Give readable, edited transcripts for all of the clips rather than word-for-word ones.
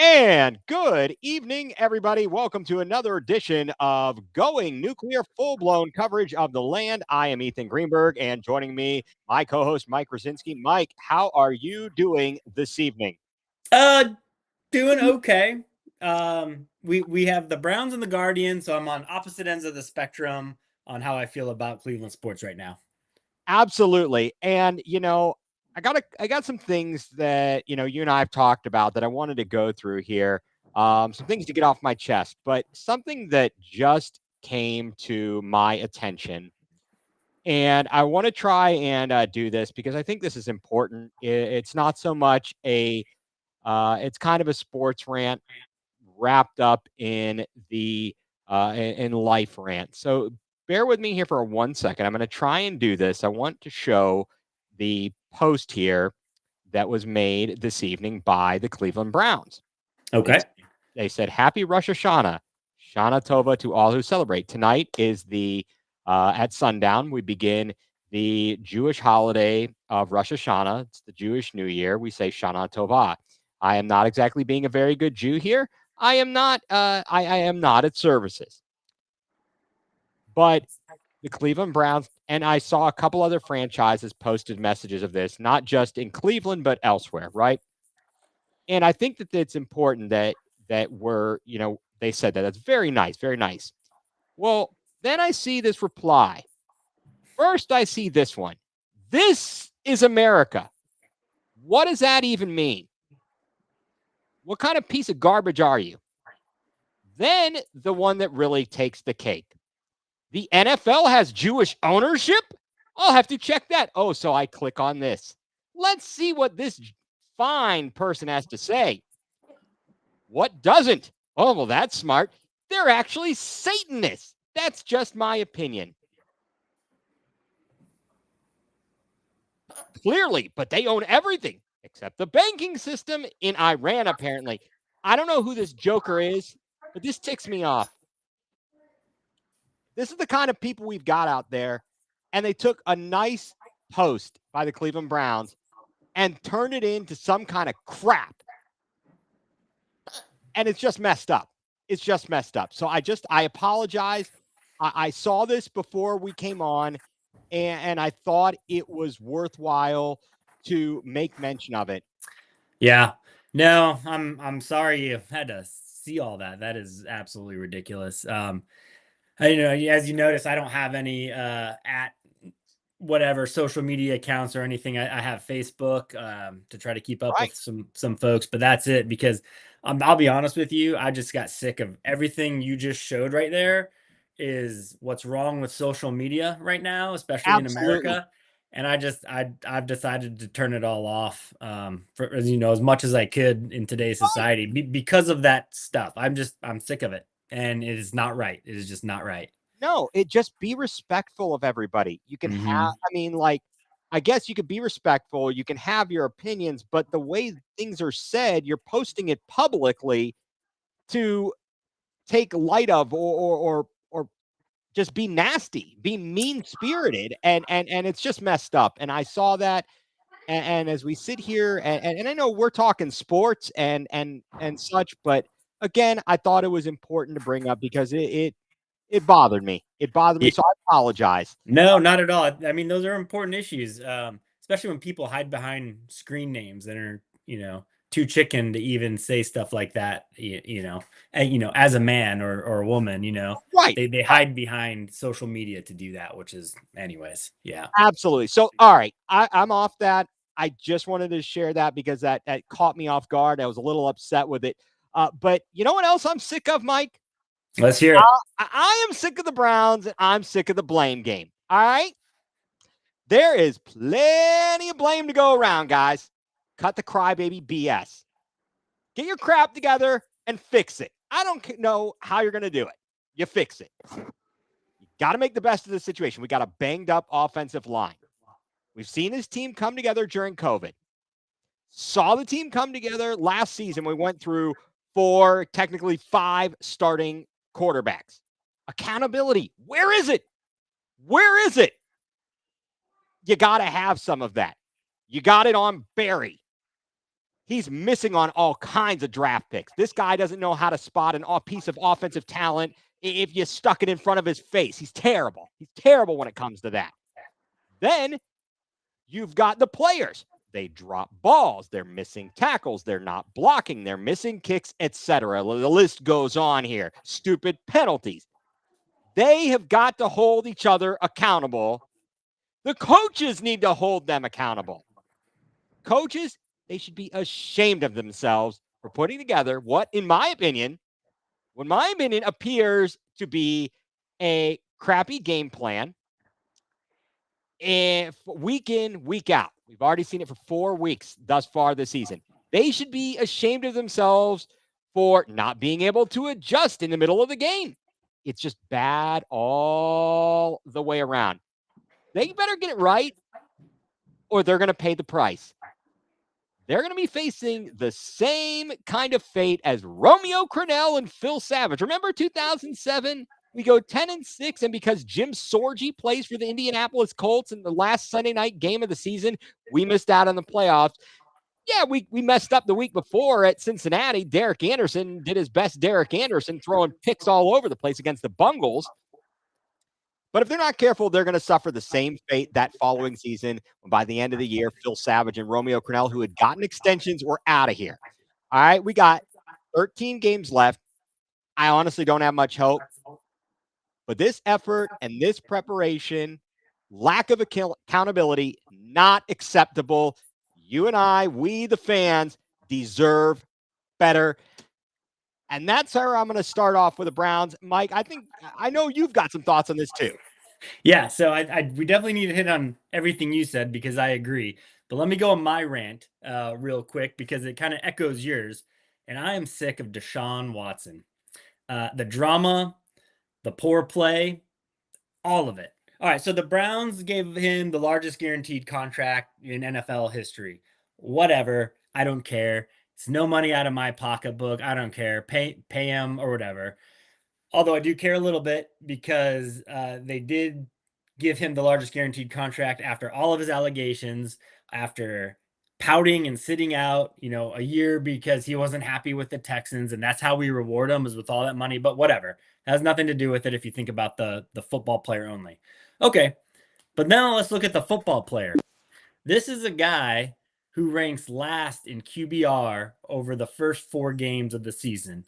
And good evening, everybody. Welcome to another edition of Going Nuclear, full blown coverage of the land. I am Ethan Greenberg, and joining me, my co host, Mike Rasinski. Mike, how are you doing this evening? Uh, Doing okay. We have the Browns and the Guardians, so I'm on opposite ends of the spectrum on how I feel about Cleveland sports right now. Absolutely. And, I got some things that, you and I have talked about that I wanted to go through here. Some things to get off my chest, but something that just came to my attention. And I want to try and do this because I think this is important. It's not so much it's kind of a sports rant wrapped up in in life rant. So bear with me here for 1 second. I'm going to try and do this. I want to show the post here that was made this evening by the Cleveland Browns. They, Okay. they said, "Happy Rosh Hashanah, Shana Tova to all who celebrate. Tonight is at sundown. We begin the Jewish holiday of Rosh Hashanah. It's the Jewish New Year. We say Shana Tova. I am not exactly being a very good Jew here. I am not. I am not at services, but the Cleveland Browns and I saw a couple other franchises posted messages of this, not just in Cleveland but elsewhere, right? And I think that it's important that they said that. That's very nice, very nice. Well, then I see this reply. First, I see this one. This is America. What does that even mean? What kind of piece of garbage are you? Then the one that really takes the cake. The NFL has Jewish ownership? I'll have to check that. Oh, so I click on this. Let's see what this fine person has to say. What doesn't? Oh, well, that's smart. They're actually Satanists. That's just my opinion. Clearly, but they own everything except the banking system in Iran, apparently. I don't know who this joker is, but this ticks me off. This is the kind of people we've got out there. And they took a nice post by the Cleveland Browns and turned it into some kind of crap. And it's just messed up. It's just messed up. So I apologize. I saw this before we came on, and I thought it was worthwhile to make mention of it. Yeah. No, I'm sorry you had to see all that. That is absolutely ridiculous. As you notice, I don't have any at whatever social media accounts or anything. I have Facebook to try to keep up Right. with some folks, but that's it because I'll be honest with you, I just got sick of everything you just showed right there is what's wrong with social media right now, especially in Absolutely. America. And I've decided to turn it all off for as much as I could in today's Right. society because of that stuff. I'm sick of it, and it is not right. It is just not right. No, it just be respectful of everybody. You can have, Hmm. I mean, like, I guess you could be respectful. You can have your opinions, but the way things are said, you're posting it publicly to take light of or just be nasty, be mean spirited, and it's just messed up. And I saw that, and as we sit here, and I know we're talking sports and such, but again, I thought it was important to bring up because it bothered me. It bothered me, so I apologize. No, not at all. I mean, those are important issues, especially when people hide behind screen names and are, too chicken to even say stuff like that. And, as a man or a woman, Right, they right, hide behind social media to do that, which is, anyways, yeah. absolutely. So, all right, I'm off that. I just wanted to share that because that caught me off guard. I was a little upset with it. But you know what else I'm sick of, Mike? Let's hear it. I am sick of the Browns and I'm sick of the blame game. All right. There is plenty of blame to go around, guys. Cut the crybaby BS. Get your crap together and fix it. I don't know how you're going to do it. You fix it. You got to make the best of the situation. We got a banged up offensive line. We've seen this team come together during COVID. Saw the team come together last season. We went through four, technically five starting quarterbacks. Accountability. Where is it? Where is it? You got to have some of that. You got it on Barry. He's missing on all kinds of draft picks. This guy doesn't know how to spot a piece of offensive talent if you stuck it in front of his face. He's terrible. He's terrible when it comes to that. Then you've got the players. They drop balls. They're missing tackles. They're not blocking. They're missing kicks, etc. The list goes on here. Stupid penalties. They have got to hold each other accountable. The coaches need to hold them accountable. Coaches, they should be ashamed of themselves for putting together what, in my opinion, appears to be a crappy game plan. If week in, week out, we've already seen it for 4 weeks thus far this season. They should be ashamed of themselves for not being able to adjust in the middle of the game. It's just bad all the way around. They better get it right, or they're going to pay the price. They're going to be facing the same kind of fate as Romeo Crennel and Phil Savage. Remember 2007? We go 10-6, and because Jim Sorgi plays for the Indianapolis Colts in the last Sunday night game of the season, we missed out on the playoffs. Yeah, we messed up the week before at Cincinnati. Derek Anderson did his best Derek Anderson, throwing picks all over the place against the Bungles. But if they're not careful, they're going to suffer the same fate that following season. By the end of the year, Phil Savage and Romeo Crennel, who had gotten extensions, were out of here. All right, we got 13 games left. I honestly don't have much hope. But this effort and this preparation, lack of accountability, not acceptable. You and I, we the fans, deserve better. And that's how I'm going to start off with the Browns. Mike, I know you've got some thoughts on this too. Yeah, so we definitely need to hit on everything you said because I agree. But let me go on my rant real quick because it kind of echoes yours. And I am sick of Deshaun Watson. The drama, the poor play, all of it. All right, so the Browns gave him the largest guaranteed contract in NFL history. Whatever, I don't care. It's no money out of my pocketbook. I don't care. Pay him or whatever. Although I do care a little bit because they did give him the largest guaranteed contract after all of his allegations, after pouting and sitting out, a year because he wasn't happy with the Texans, and that's how we reward him is with all that money. But whatever, it has nothing to do with it if you think about the football player only. Okay, but now let's look at the football player. This is a guy who ranks last in QBR over the first 4 games of the season.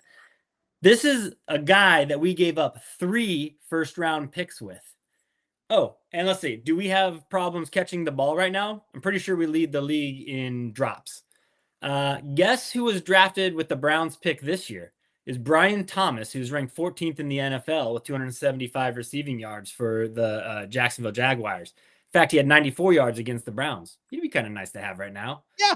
This is a guy that we gave up 3 first-round picks with. Oh, and let's see. Do we have problems catching the ball right now? I'm pretty sure we lead the league in drops. Guess who was drafted with the Browns pick this year? Is Brian Thomas, who's ranked 14th in the NFL with 275 receiving yards for the Jacksonville Jaguars. In fact, he had 94 yards against the Browns. He'd be kind of nice to have right now. Yeah.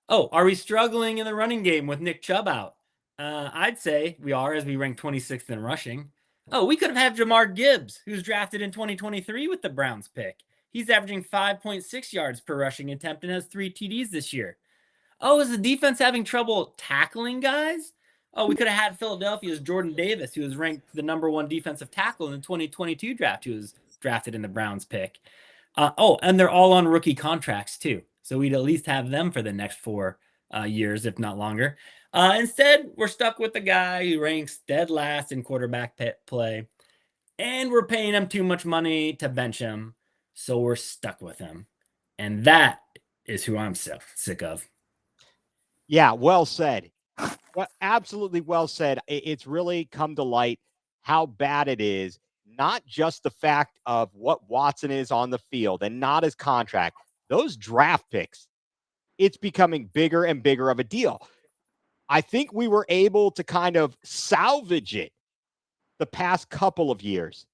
Oh, are we struggling in the running game with Nick Chubb out? I'd say we are, as we rank 26th in rushing. Oh, we could have had Jamar Gibbs, who's drafted in 2023 with the Browns pick. He's averaging 5.6 yards per rushing attempt and has 3 TDs this year. Oh, is the defense having trouble tackling guys? Oh, we could have had Philadelphia's Jordan Davis, who was ranked the #1 defensive tackle in the 2022 draft, who was drafted in the Browns pick. And they're all on rookie contracts too. So we'd at least have them for the next 4 years, if not longer. Instead, we're stuck with the guy who ranks dead last in quarterback play, and we're paying him too much money to bench him, so we're stuck with him. And that is who I'm sick of. Yeah, well said. Well, absolutely well said. It's really come to light how bad it is, not just the fact of what Watson is on the field and not his contract. Those draft picks, it's becoming bigger and bigger of a deal. I think we were able to kind of salvage it the past couple of years,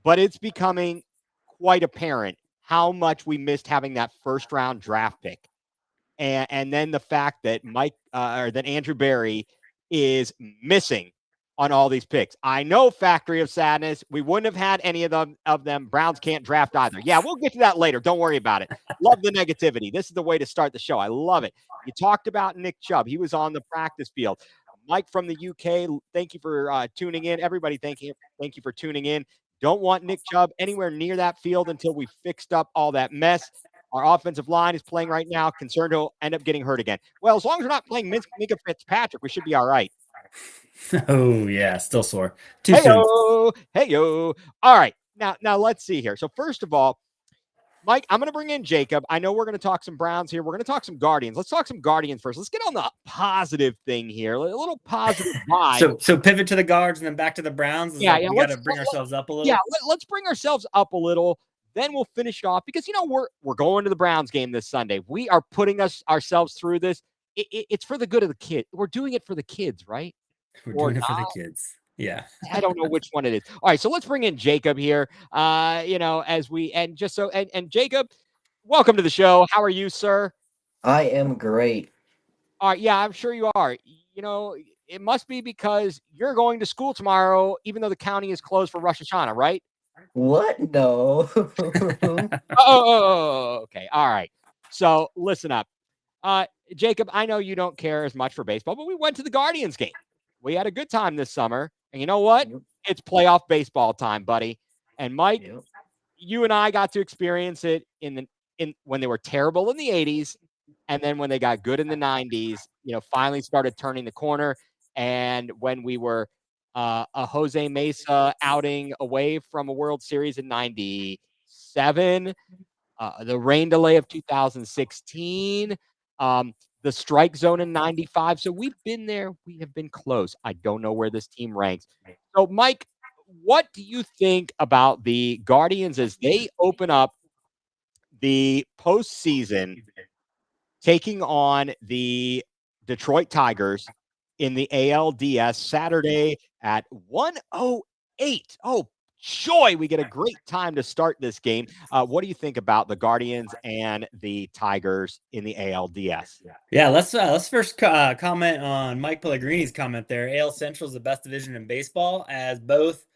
but it's becoming quite apparent how much we missed having that first round draft pick. And then the fact that that Andrew Berry is missing on all these picks. I know, Factory of Sadness, we wouldn't have had any of them. Browns can't draft either. Yeah, we'll get to that later. Don't worry about it. Love the negativity. This is the way to start the show. I love it. You talked about Nick Chubb. He was on the practice field. Mike from the UK, thank you for tuning in. Everybody, thank you for tuning in. Don't want Nick Chubb anywhere near that field until we fixed up all that mess. Our offensive line is playing right now. Concerned he'll end up getting hurt again. Well, as long as we're not playing Minka Fitzpatrick, we should be all right. Oh yeah, still sore. Too soon. Hey-yo, hey-yo. All right. Now let's see here. So first of all, Mike, I'm going to bring in Jacob. I know we're going to talk some Browns here. We're going to talk some Guardians. Let's talk some Guardians first. Let's get on the positive thing here. A little positive vibe. So pivot to the Guards and then back to the Browns. Yeah, we got to bring ourselves up a little. Yeah, let's bring ourselves up a little. Then we'll finish it off because we're going to the Browns game this Sunday. We are putting ourselves through this. It's for the good of the kid. We're doing it for the kids, right? We're doing it for the kids. Yeah. I don't know which one it is. All right, so let's bring in Jacob here. As we and just so and Jacob, welcome to the show. How are you, sir? I am great. All right, yeah, I'm sure you are. It must be because you're going to school tomorrow, even though the county is closed for Rosh Hashanah, right? What? No. Okay. All right. So listen up. Jacob, I know you don't care as much for baseball, but we went to the Guardians game. We had a good time this summer. And you know what? Yep. It's playoff baseball time, buddy. And Mike, Yep. you and I got to experience it in when they were terrible in the 80s. And then when they got good in the 90s, finally started turning the corner. And when we were a Jose Mesa outing away from a World Series in 97, the rain delay of 2016, the strike zone in 95. So we've been there. We have been close. I don't know where this team ranks. So, Mike, what do you think about the Guardians as they open up the postseason, taking on the Detroit Tigers in the ALDS Saturday at 1:08? Oh, joy. We get a great time to start this game. What do you think about the Guardians and the Tigers in the ALDS? Yeah, let's first comment on Mike Pellegrini's comment there. AL Central is the best division in baseball as both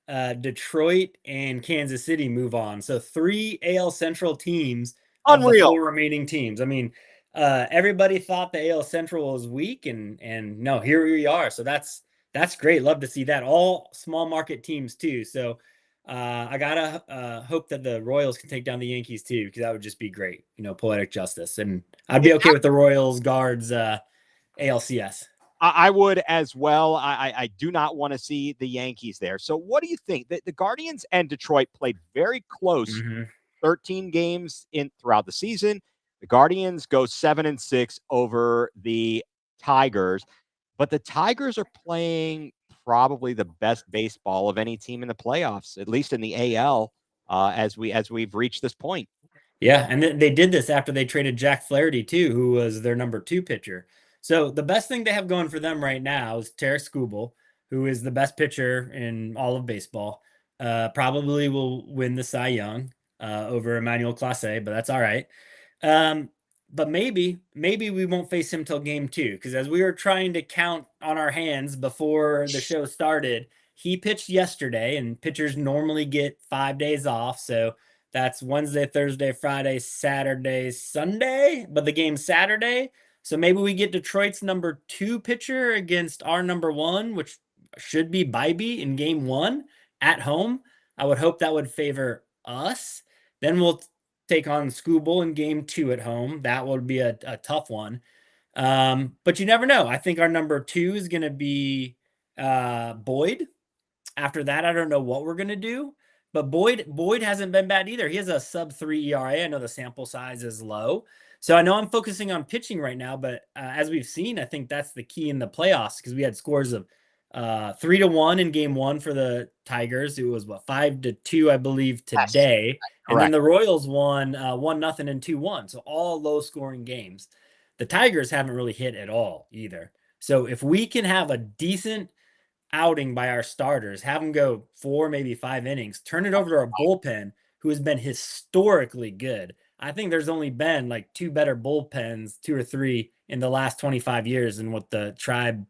Detroit and Kansas City move on. So 3 AL Central teams of the 4 remaining teams. I mean, everybody thought the AL Central was weak, and no, here we are. So that's great. Love to see that. All small market teams too. So I gotta hope that the Royals can take down the Yankees too, because that would just be great. Poetic justice, and I'd be okay with the Royals, Guards, ALCS. I would as well. I do not want to see the Yankees there. So what do you think? The Guardians and Detroit played very close, 13 games throughout the season. The Guardians go 7-6 over the Tigers, but the Tigers are playing probably the best baseball of any team in the playoffs, at least in the AL, as we've reached this point. Yeah, and they did this after they traded Jack Flaherty too, who was their number 2 pitcher. So the best thing they have going for them right now is Tarik Skubal, who is the best pitcher in all of baseball. Probably will win the Cy Young over Emmanuel Clase, but that's all right. But maybe we won't face him till game 2, because as we were trying to count on our hands before the show started, he pitched yesterday, and pitchers normally get 5 days off. So that's Wednesday, Thursday, Friday, Saturday, Sunday, but the game's Saturday. So maybe we get Detroit's number 2 pitcher against our number 1, which should be Bybee in game 1 at home. I would hope that would favor us. Then we'll take on Skubal in game 2 at home. That would be a tough one. But you never know. I think our number 2 is going to be Boyd. After that, I don't know what we're going to do. But Boyd hasn't been bad either. He has a sub-3 ERA. I know the sample size is low. So I know I'm focusing on pitching right now, but as we've seen, I think that's the key in the playoffs, because we had scores of 3-1 in game 1 for the Tigers. It was 5-2, I believe, today. Yes, and then the Royals won 1-0 and 2-1. So all low scoring games. The Tigers haven't really hit at all either. So if we can have a decent outing by our starters, have them go 4, maybe 5 innings, turn it over to our bullpen, who has been historically good. I think there's only been like 2 better bullpens, 2 or 3 in the last 25 years than what the Tribe,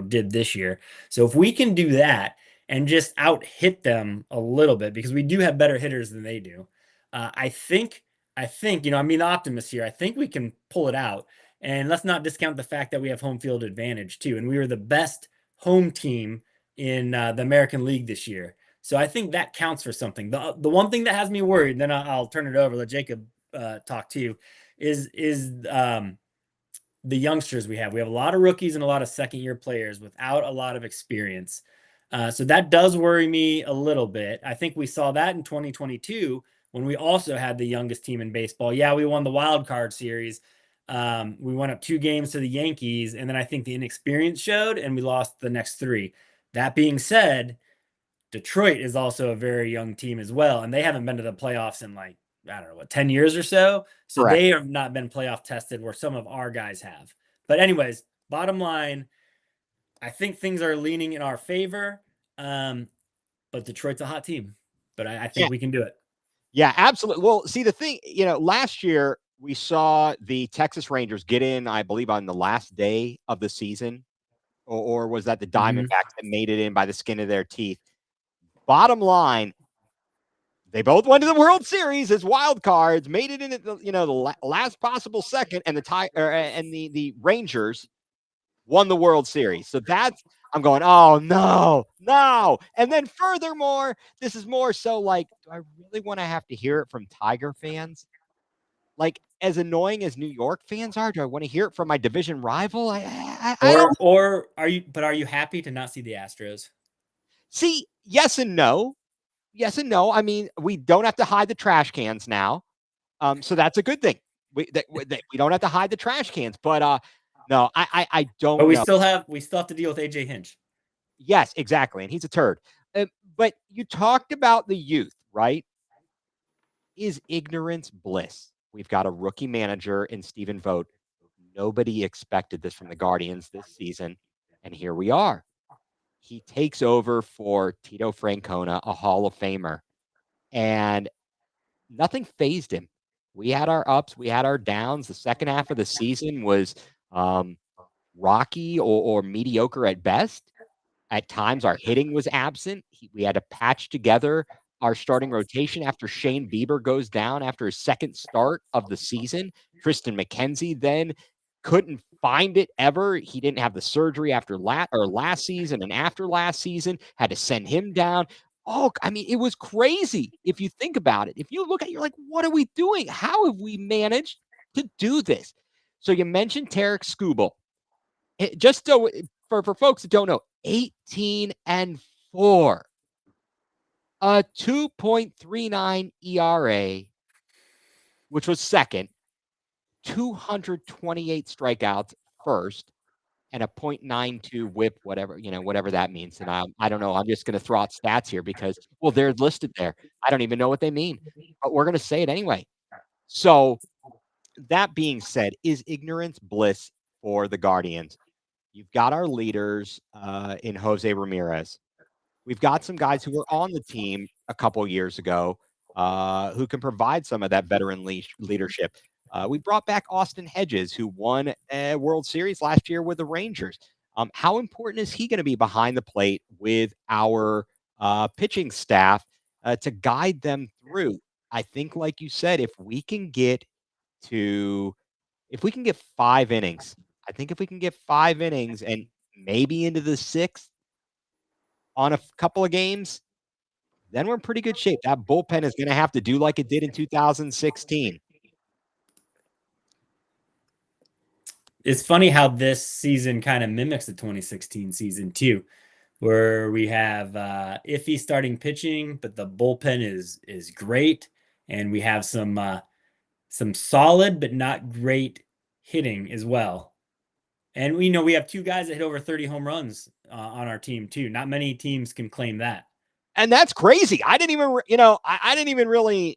did this year. So if we can do that and just out hit them a little bit, because we do have better hitters than they do, I think, I'm being the optimist here. I think we can pull it out. And let's not discount the fact that we have home field advantage too. And we were the best home team in the American League this year. So I think that counts for something. The one thing that has me worried, then I'll turn it over, let Jacob talk to is the youngsters we have. We have a lot of rookies and a lot of second-year players without a lot of experience. So that does worry me a little bit. I think we saw that in 2022 when we also had the youngest team in baseball. Yeah, we won the wild card series. We went up 2 games to the Yankees, and then I think the inexperience showed, and we lost the next 3. That being said, Detroit is also a very young team as well, and they haven't been to the playoffs in like, I don't know, what, 10 years or so. So Correct. they have not been playoff tested where some of our guys have. But anyways, bottom line, I think things are leaning in our favor. But Detroit's a hot team. But I think we can do it. Yeah, absolutely. Well, see, the thing, last year we saw the Texas Rangers get in, I believe, on the last day of the season, or was that the Diamondbacks that made it in by the skin of their teeth? Bottom line, they both went to the World Series as wild cards, made it in at the last possible second, and the Rangers won the World Series. So I'm going, oh no. And then furthermore, this is more so like, do I really want to have to hear it from Tiger fans? Like, as annoying as New York fans are, do I want to hear it from my division rival? I don't. Or are you happy to not see the Astros? See, yes and no. Yes and no. I mean, we don't have to hide the trash cans now. So that's a good thing. We don't have to hide the trash cans, but no, I don't. But we still have to deal with AJ Hinch. Yes, exactly, and he's a turd. But you talked about the youth, right? Is ignorance bliss? We've got a rookie manager in Stephen Vogt. Nobody expected this from the Guardians this season, and here we are. He takes over for Tito Francona, a Hall of Famer, and nothing fazed him. We had our ups, we had our downs. The second half of the season was rocky or mediocre at best. At times, our hitting was absent. We had to patch together our starting rotation after Shane Bieber goes down after his second start of the season. Tristan McKenzie then couldn't find it ever. He didn't have the surgery after last season and after last season, had to send him down. Oh, I mean, it was crazy if you think about it. If you look at it, you're like, what are we doing? How have we managed to do this? So you mentioned Tarek Skubal. Just so for folks that don't know, 18-4, a 2.39 ERA, which was second, 228 strikeouts first, and a 0.92 whip, whatever that means. And I don't know. I'm just going to throw out stats here because, well, they're listed there. I don't even know what they mean, but we're going to say it anyway. So that being said, is ignorance bliss for the Guardians? You've got our leaders in Jose Ramirez. We've got some guys who were on the team a couple years ago who can provide some of that veteran leadership. We brought back Austin Hedges, who won a World Series last year with the Rangers. How important is he going to be behind the plate with our pitching staff to guide them through? I think, like you said, if we can get 5 innings, I think if we can get 5 innings and maybe into the 6th on a couple of games, then we're in pretty good shape. That bullpen is going to have to do like it did in 2016. It's funny how this season kind of mimics the 2016 season too, where we have iffy starting pitching, but the bullpen is great, and we have some solid but not great hitting as well. And we know we have 2 guys that hit over 30 home runs on our team too. Not many teams can claim that. And that's crazy. I didn't even, I didn't even really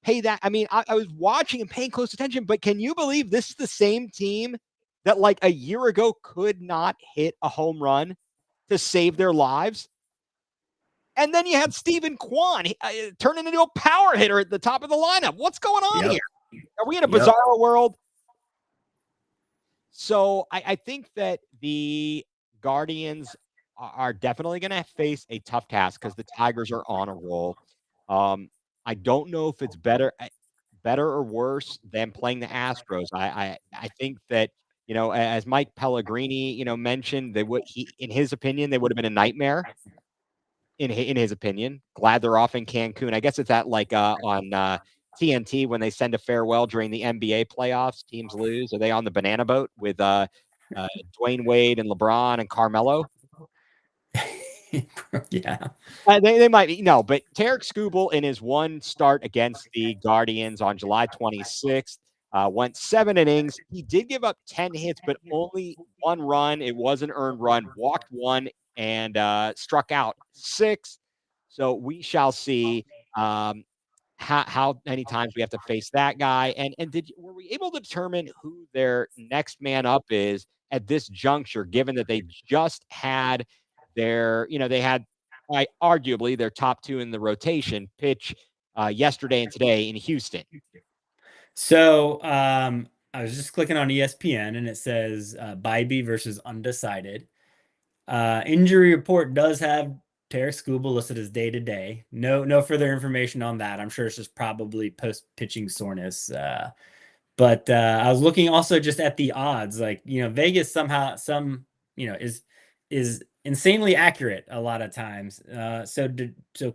pay that. I mean, I was watching and paying close attention, but can you believe this is the same team that like a year ago could not hit a home run to save their lives? And then you had Stephen Kwan turning into a power hitter at the top of the lineup. What's going on here? Are we in a bizarre world? So I think that the Guardians are definitely going to face a tough task because the Tigers are on a roll. I don't know if it's better or worse than playing the Astros. I think that, as Mike Pellegrini, mentioned, in his opinion, they would have been a nightmare. In his opinion, glad they're off in Cancun. I guess it's at like on TNT when they send a farewell during the NBA playoffs. Teams lose. Are they on the banana boat with Dwayne Wade and LeBron and Carmelo? Yeah. They might be. No, but Tarek Skubal in his one start against the Guardians on July 26th went 7 innings. He did give up 10 hits, but only 1 run. It was an earned run, walked 1, and struck out 6. So we shall see how many times we have to face that guy. And were we able to determine who their next man up is at this juncture, given that they just had they had arguably their top 2 in the rotation pitch yesterday and today in Houston. So I was just clicking on ESPN and it says Bybee versus undecided. Injury report does have Tarek Skubal listed as day to day. No further information on that. I'm sure it's just probably post pitching soreness. But I was looking also just at the odds. Like, Vegas somehow is insanely accurate a lot of times. So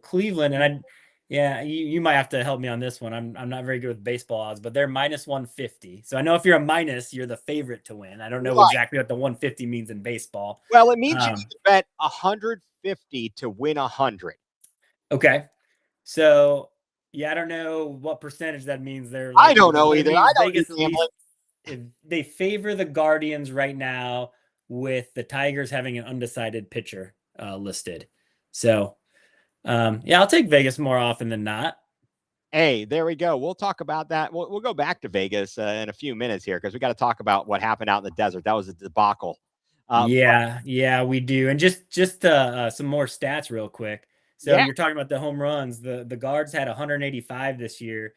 Cleveland, and you might have to help me on this one. I'm not very good with baseball odds, but they're minus 150. So I know if you're a minus, you're the favorite to win. I don't know exactly what the 150 means in baseball. Well, it means you need to bet 150 to win 100. Okay. So yeah, I don't know what percentage that means there. I don't know either. I don't Vegas, at least, if they favor the Guardians right now with the Tigers having an undecided pitcher listed. So I'll take Vegas more often than not. Hey, there we go. We'll talk about that. We'll go back to Vegas in a few minutes here because we got to talk about what happened out in the desert. That was a debacle. Yeah, we do. And just some more stats real quick. So you're talking about the home runs. The Guards had 185 this year.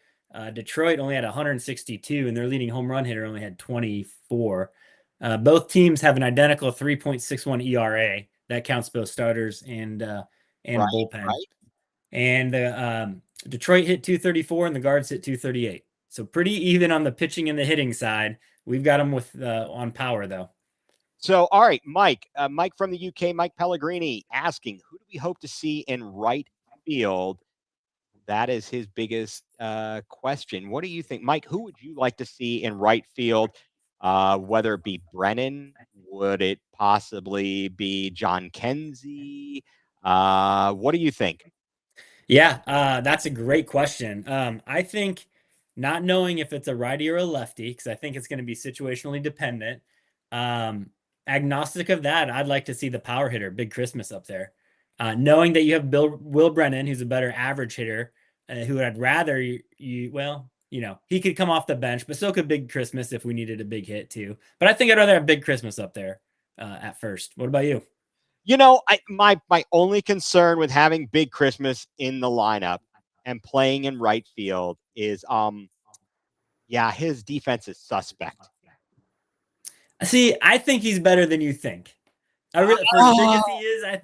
Detroit only had 162, and their leading home run hitter only had 24. Both teams have an identical 3.61 ERA. That counts both starters and bullpen. Right. And Detroit hit 234, and the Guards hit 238. So pretty even on the pitching and the hitting side. We've got them with on power though. So, all right, Mike from the UK, Mike Pellegrini asking, who do we hope to see in right field? That is his biggest question. What do you think, Mike? Who would you like to see in right field? Whether it be Brennan, would it possibly be John Kenzie? What do you think? Yeah, that's a great question. I think not knowing if it's a righty or a lefty, because I think it's going to be situationally dependent. Agnostic of that, I'd like to see the power hitter, Big Christmas, up there. Knowing that you have Will Brennan, who's a better average hitter, who I'd rather he could come off the bench, but so could Big Christmas if we needed a big hit too. But I think I'd rather have Big Christmas up there at first. What about you? My only concern with having Big Christmas in the lineup and playing in right field is, his defense is suspect. See, I think he's better than you think. For as big as he is, I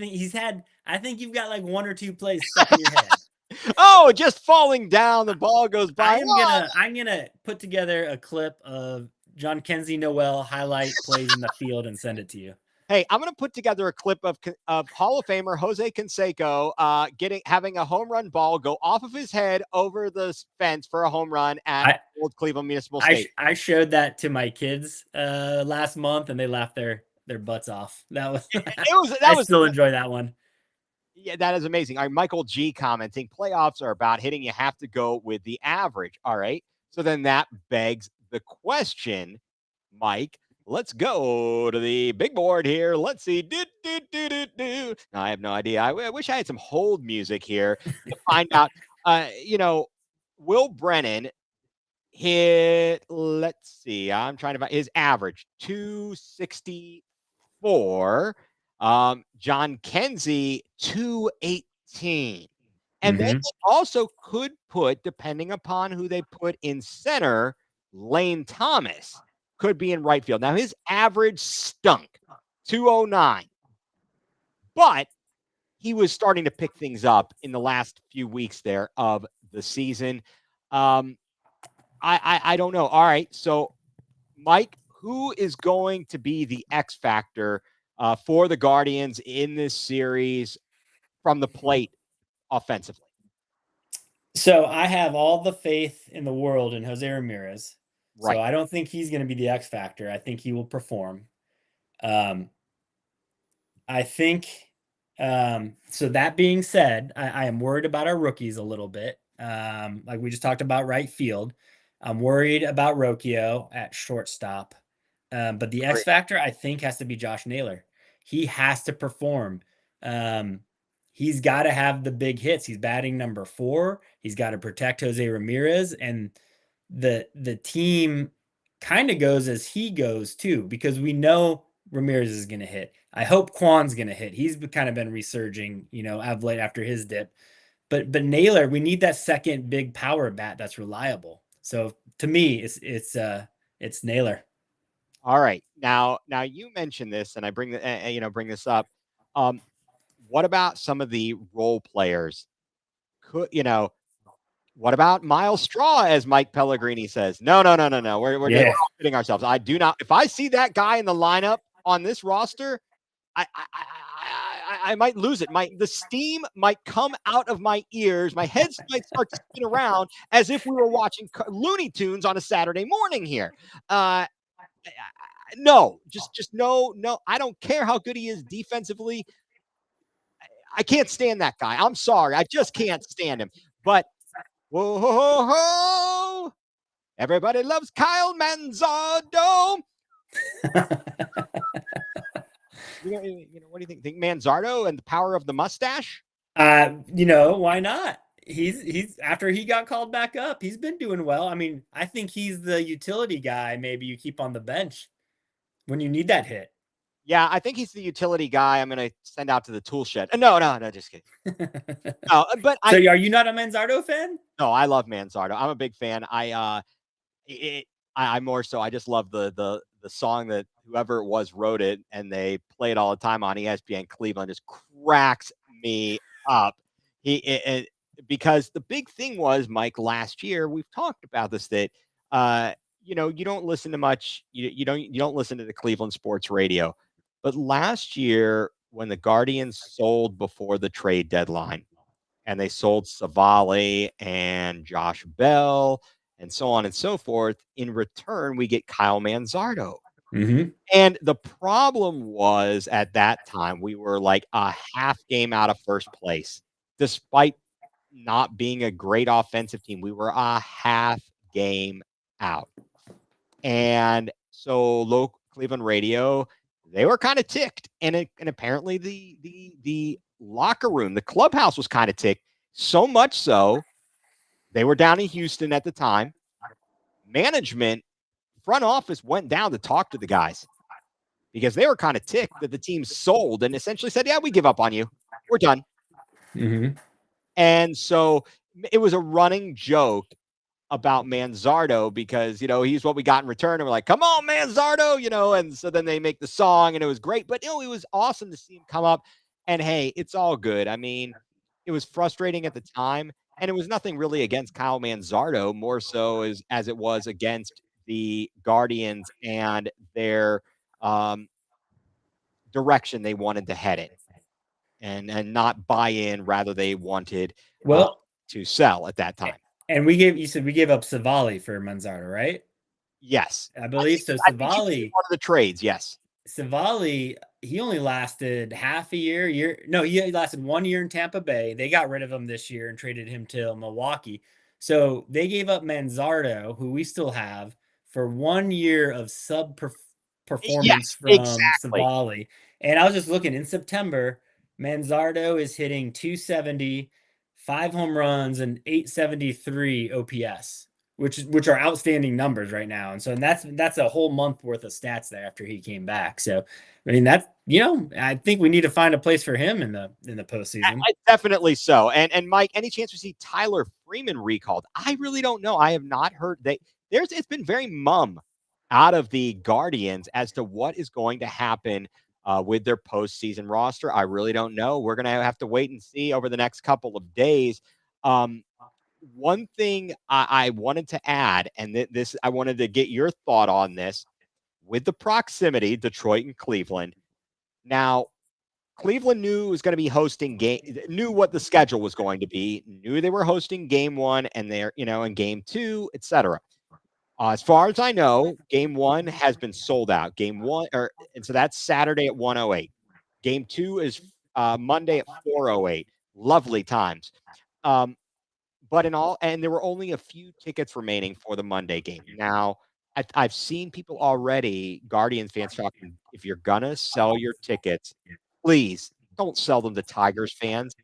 think you've got like 1 or 2 plays stuck in your head. Just falling down, the ball goes by. I'm gonna put together a clip of John Kenzie Noel highlight plays in the field and send it to you. Hey, I'm going to put together a clip of Hall of Famer Jose Canseco having a home run ball go off of his head over the fence for a home run at Old Cleveland Municipal Stadium. I showed that to my kids last month, and they laughed their butts off. That was I still enjoy that one. Yeah, that is amazing. All right, Michael G commenting, playoffs are about hitting. You have to go with the average. All right. So then that begs the question, Mike. Let's go to the big board here. Let's see. No, I have no idea. I wish I had some hold music here to find out. Will Brennan hit, let's see. I'm trying to find his average, 264. John Kenzie, 218. And then they also could put, depending upon who they put in center, Lane Thomas could be in right field. Now, his average stunk, 209. But he was starting to pick things up in the last few weeks there of the season. I don't know. All right. So, Mike, who is going to be the X factor for the Guardians in this series from the plate offensively? So I have all the faith in the world in Jose Ramirez. Right. So I don't think he's going to be the X factor. I think he will perform. I think. So that being said, I am worried about our rookies a little bit. Like we just talked about right field. I'm worried about Rocchio at shortstop. But the X Great. factor, I think, has to be Josh Naylor. He has to perform. He's got to have the big hits. He's batting number 4. He's got to protect Jose Ramirez, and the team kind of goes as he goes too, because we know Ramirez is going to hit. I hope Kwan's going to hit. He's kind of been resurging, of late after his dip. But Naylor, we need that second big power bat that's reliable. So to me, it's Naylor. All right. Now you mentioned this, and I bring bring this up. What about some of the role players? What about Miles Straw, as Mike Pellegrini says? No. We're Yeah. all kidding ourselves. I do not. If I see that guy in the lineup on this roster, I might lose it. The steam might come out of my ears. My head might start to spin around as if we were watching Looney Tunes on a Saturday morning here. No, just no. I don't care how good he is defensively. I can't stand that guy. I'm sorry. I just can't stand him. But whoa, ho, ho, ho. Everybody loves Kyle Manzardo. What do you think? Think Manzardo and the power of the mustache? Why not? He's after he got called back up, he's been doing well. I mean, I think he's the utility guy maybe you keep on the bench when you need that hit. Yeah, I think he's the utility guy I'm going to send out to the tool shed. No, just kidding. No, but so are you not a Manzardo fan? No, I love Manzardo. I'm a big fan. I more so. I just love the song that whoever it was wrote it, and they play it all the time on ESPN Cleveland. Just cracks me up. Because the big thing was, Mike, last year we've talked about this, that you don't listen to much. You don't listen to the Cleveland sports radio. But last year, when the Guardians sold before the trade deadline, and they sold Savali and Josh Bell and so on and so forth, in return, we get Kyle Manzardo. Mm-hmm. And the problem was, at that time, we were like a half game out of first place. Despite not being a great offensive team, we were a half game out. And so local Cleveland radio, they were kind of ticked. And apparently the locker room, the clubhouse was kind of ticked. So much so, they were down in Houston at the time. Management, front office went down to talk to the guys because they were kind of ticked that the team sold and essentially said, yeah, we give up on you. We're done. Mm-hmm. And so it was a running joke about Manzardo because, he's what we got in return. And we're like, come on, Manzardo, and so then they make the song and it was great. But, it was awesome to see him come up. And, hey, it's all good. I mean, it was frustrating at the time. And it was nothing really against Kyle Manzardo, more so as it was against the Guardians and their direction they wanted to head in and not buy in. Rather, they wanted to sell at that time. And you said we gave up Savali for Manzardo, right? Yes. I believe so. Savali, one of the trades, yes. Savali, he only lasted half a year. No, he lasted 1 year in Tampa Bay. They got rid of him this year and traded him to Milwaukee. So they gave up Manzardo, who we still have, for 1 year of performance from exactly. Savali. And I was just looking in September, Manzardo is hitting 270, 5 home runs, and 873 OPS, which are outstanding numbers right now. And so that's a whole month worth of stats there after he came back. So I mean, that's I think we need to find a place for him in the postseason. Definitely so. And Mike, any chance we see Tyler Freeman recalled? I really don't know. I have not heard it's been very mum out of the Guardians as to what is going to happen with their postseason roster. I really don't know. We're going to have to wait and see over the next couple of days. One thing I wanted to add, and this I wanted to get your thought on this, with the proximity, Detroit and Cleveland. Now, Cleveland knew it was going to be hosting knew what the schedule was going to be, knew they were hosting game 1 and they're, and game 2, etc. As far as I know, game 1 has been sold out. Game 1, and so that's Saturday at 1:08. Game 2 is Monday at 4:08. Lovely times. But and there were only a few tickets remaining for the Monday game. Now, I've seen people already, Guardians fans talking, if you're gonna sell your tickets, please don't sell them to Tigers fans.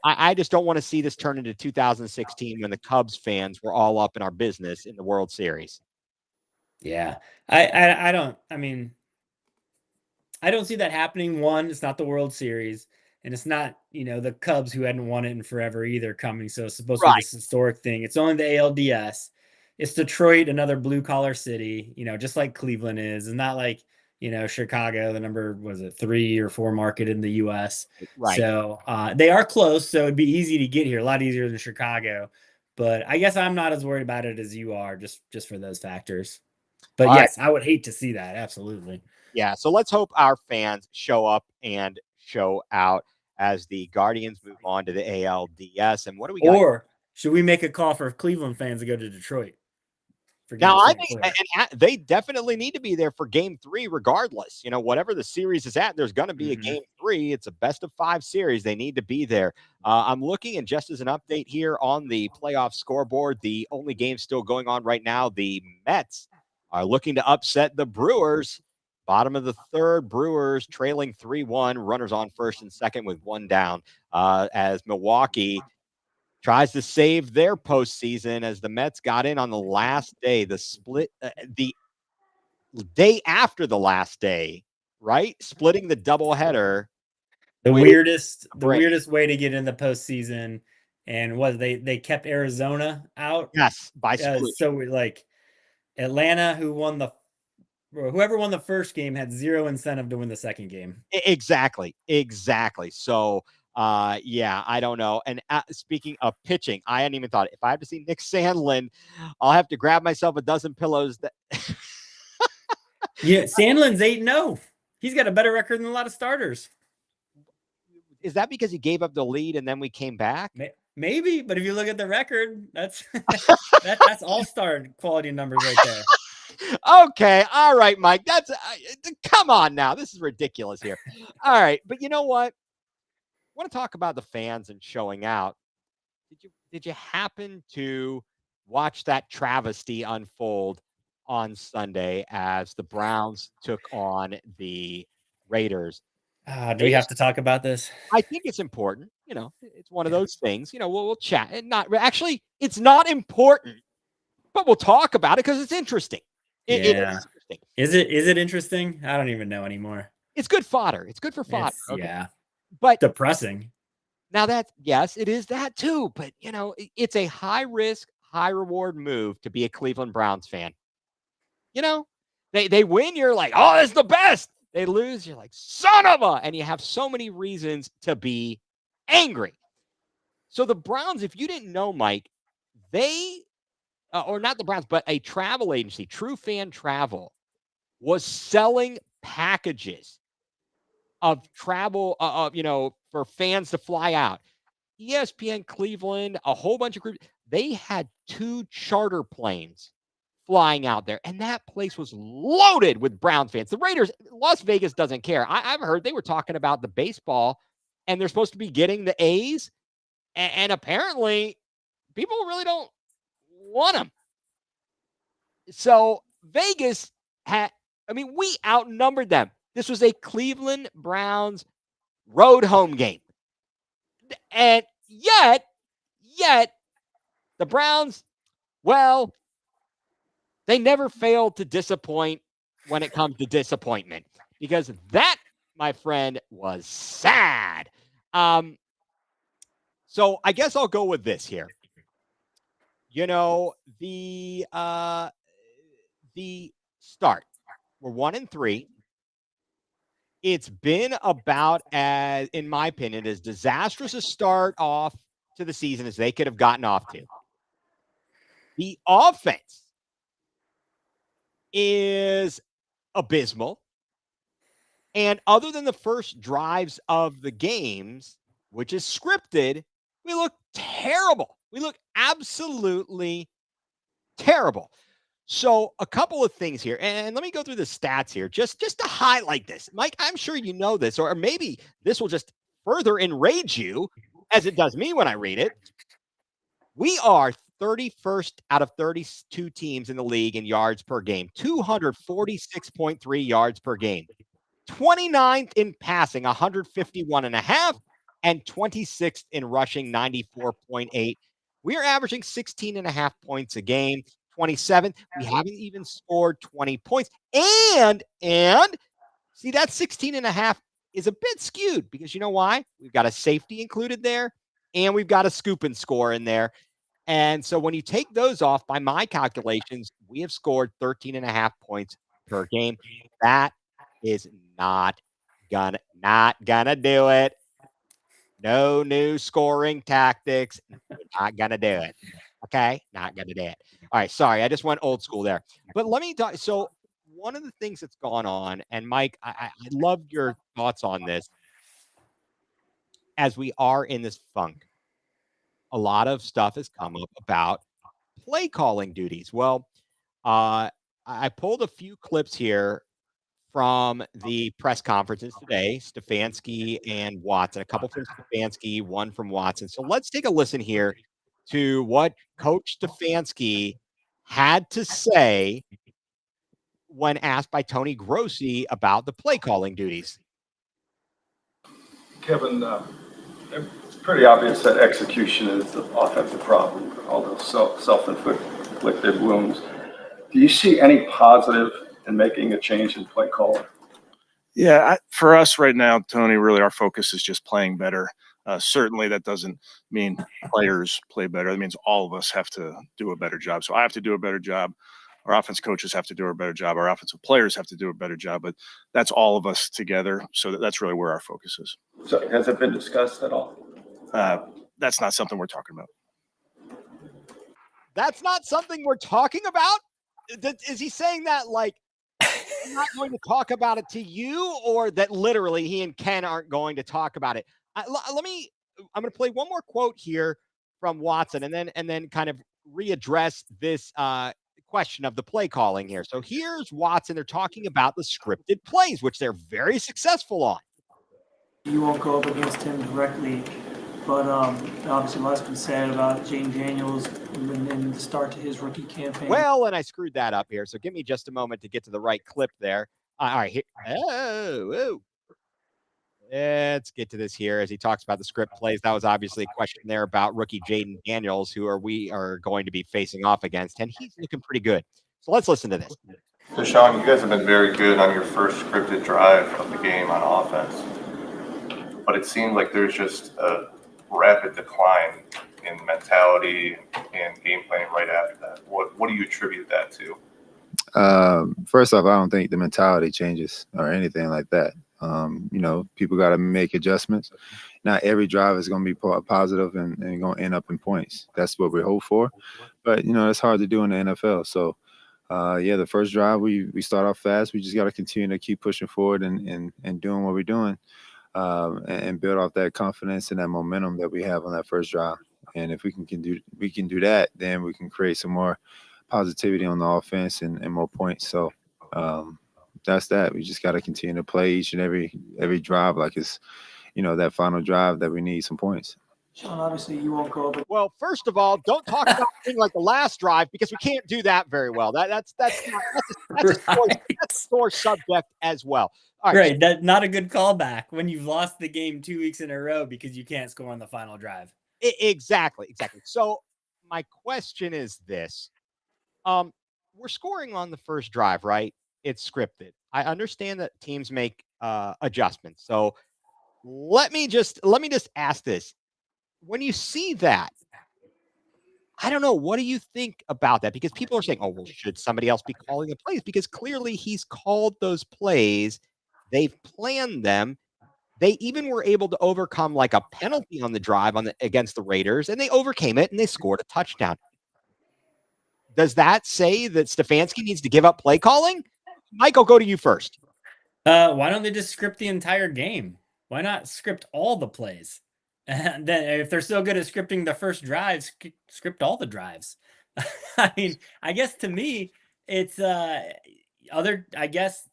I just don't want to see this turn into 2016 when the Cubs fans were all up in our business in the World Series. Yeah. I don't see that happening. One, it's not the World Series, and it's not, the Cubs, who hadn't won it in forever either, coming. So it's supposed to be this historic thing. It's only the ALDS. It's Detroit, another blue collar city, just like Cleveland is. It's not like, Chicago, the number, was it 3 or 4 market in the US. Right. So they are close. So it'd be easy to get here, a lot easier than Chicago. But I guess I'm not as worried about it as you are, just for those factors. But yes, I would hate to see that. Absolutely. Yeah. So let's hope our fans show up and show out as the Guardians move on to the ALDS. And what do we got? Or should we make a call for Cleveland fans to go to Detroit? Now, I think they definitely need to be there for game 3, regardless. Whatever the series is at, there's going to be a game 3. It's a best of 5 series. They need to be there. I'm looking, and just as an update here on the playoff scoreboard, the only game still going on right now, the Mets are looking to upset the Brewers. Bottom of the 3rd, Brewers trailing 3-1, runners on first and second with 1 down, as Milwaukee tries to save their postseason as the Mets got in on the last day, the split, the day after the last day, right? Splitting the doubleheader. The weirdest way to get in the postseason, and they kept Arizona out. Yes, by split. So like Atlanta, whoever won the first game had 0 incentive to win the second game. Exactly. So yeah, I don't know. And speaking of pitching, I hadn't even thought, if I have to see Nick Sandlin, I'll have to grab myself a dozen pillows. Yeah, Sandlin's 8-0. He's got a better record than a lot of starters. Is that because he gave up the lead and then we came back? Maybe, but if you look at the record, that's all-star quality numbers right there. Okay, all right, Mike. That's come on now. This is ridiculous here. All right, but you know what? I want to talk about the fans and showing out. Did you happen to watch that travesty unfold on Sunday as the Browns took on the Raiders? Do we have to talk about this? I think it's important. It's one of those things. We'll chat. It's not important, but we'll talk about it because it's interesting. It is interesting. Is it interesting? I don't even know anymore. It's good fodder. It's good for fodder. Okay? Yeah. But depressing. Now yes, it is that too. But it's a high risk, high reward move to be a Cleveland Browns fan. They win, you're like, oh, it's the best. They lose, you're like, son of a, and you have so many reasons to be angry. So the Browns, if you didn't know, Mike, they or not the Browns, but a travel agency, True Fan Travel, was selling packages of travel, for fans to fly out. ESPN Cleveland, a whole bunch of groups, they had 2 charter planes flying out there, and that place was loaded with Browns fans. The Raiders, Las Vegas doesn't care. I've heard they were talking about the baseball, and they're supposed to be getting the A's, and apparently people really don't want them. So Vegas we outnumbered them. This was a Cleveland Browns road home game. And yet the Browns, well, they never failed to disappoint when it comes to disappointment, because that, my friend, was sad. So I guess I'll go with this here. The start. We're 1-3. It's been about, as in my opinion, as disastrous a start off to the season as they could have gotten off to. The offense is abysmal. And other than the first drives of the games, which is scripted, we look terrible. We look absolutely terrible. So a couple of things here, and let me go through the stats here, just to highlight this. Mike, I'm sure you know this, or maybe this will just further enrage you as it does me when I read it. We are 31st out of 32 teams in the league in yards per game, 246.3 yards per game. 29th in passing, 151.5, and 26th in rushing, 94.8. We are averaging 16.5 points a game. 27th, we haven't even scored 20 points. And see, that 16.5 is a bit skewed because you know why? We've got a safety included there, and we've got a scoop and score in there. And so when you take those off, by my calculations, we have scored 13.5 points per game. That is not gonna do it. No new scoring tactics. Not gonna do it. Okay, not gonna do it. All right, sorry, I just went old school there. But let me talk. So one of the things that's gone on, and Mike, I loved your thoughts on this. As we are in this funk, a lot of stuff has come up about play calling duties. Well, I pulled a few clips here from the press conferences today, Stefanski and Watson, a couple from Stefanski, one from Watson. So let's take a listen here to what Coach Stefanski had to say when asked by Tony Grossi about the play calling duties. Kevin, it's pretty obvious that execution is the offensive problem, all those self-inflicted wounds. Do you see any positive in making a change in play calling? Yeah, for us right now, Tony, really our focus is just playing better. Certainly that doesn't mean players play better. It means all of us have to do a better job. So I have to do a better job. Our offense coaches have to do a better job. Our offensive players have to do a better job. But that's all of us together. So that's really where our focus is. So has it been discussed at all? That's not something we're talking about. That's not something we're talking about? Is he saying that like I'm not going to talk about it to you, or that literally he and Ken aren't going to talk about it? I'm going to play one more quote here from Watson and then kind of readdress this question of the play calling here. So here's Watson. They're talking about the scripted plays, which they're very successful on. You won't go up against him directly, but obviously a lot's been said about James Daniels and the start to his rookie campaign. Well, and I screwed that up here, so give me just a moment to get to the right clip there. All right, here. Let's get to this here as he talks about the script plays. That was obviously a question there about rookie Jaden Daniels, who we are going to be facing off against, and he's looking pretty good. So let's listen to this. So, Sean, you guys have been very good on your first scripted drive of the game on offense, but it seemed like there's just a rapid decline in mentality and game planning right after that. What do you attribute that to? First off, I don't think the mentality changes or anything like that. People got to make adjustments. Not every drive is going to be positive and going to end up in points. That's what we hope for. But, it's hard to do in the NFL. So, the first drive, we start off fast. We just got to continue to keep pushing forward and doing what we're doing and build off that confidence and that momentum that we have on that first drive. And if we can do that, then we can create some more positivity on the offense and more points. So, that's that. We just got to continue to play each and every drive like it's, that final drive that we need some points. Sean, obviously you won't go. Well, first of all, don't talk about things like the last drive because we can't do that very well. That's a sore subject as well. All right. That's not a good callback when you've lost the game 2 weeks in a row because you can't score on the final drive. Exactly. So my question is this. We're scoring on the first drive, right? It's scripted. I understand that teams make adjustments. So let me just ask this. When you see that, I don't know, what do you think about that? Because people are saying, oh, well, should somebody else be calling the plays? Because clearly he's called those plays. They've planned them. They even were able to overcome like a penalty on the drive against the Raiders, and they overcame it and they scored a touchdown. Does that say that Stefanski needs to give up play calling? Mike, I'll go to you first. Why don't they just script the entire game? Why not script all the plays? And then if they're so good at scripting the first drives, script all the drives. I mean, I guess to me, it's I guess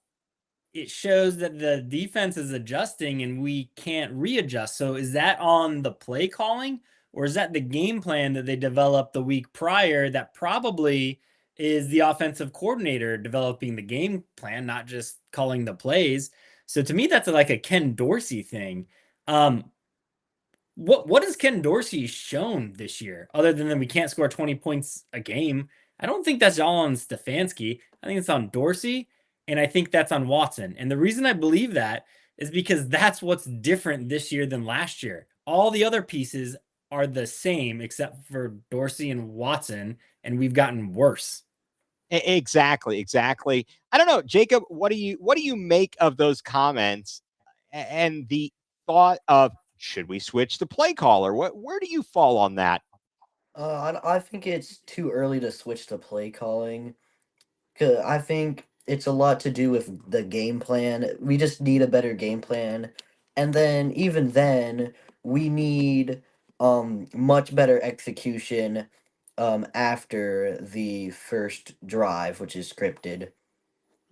it shows that the defense is adjusting and we can't readjust. So is that on the play calling, or is that the game plan that they developed the week prior that probably is the offensive coordinator developing the game plan, not just calling the plays? So to me, that's like a Ken Dorsey thing. Um, what has Ken Dorsey shown this year other than that we can't score 20 points a game? I don't think that's all on Stefanski. I think it's on Dorsey, and I think that's on Watson. And the reason I believe that is because that's what's different this year than last year. All the other pieces are the same except for Dorsey and Watson, and we've gotten worse. Exactly. I don't know, Jacob. What do you make of those comments and the thought of should we switch the play caller? Where do you fall on that? I think it's too early to switch to play calling. 'Cause I think it's a lot to do with the game plan. We just need a better game plan. And then even then, we need much better execution after the first drive, which is scripted.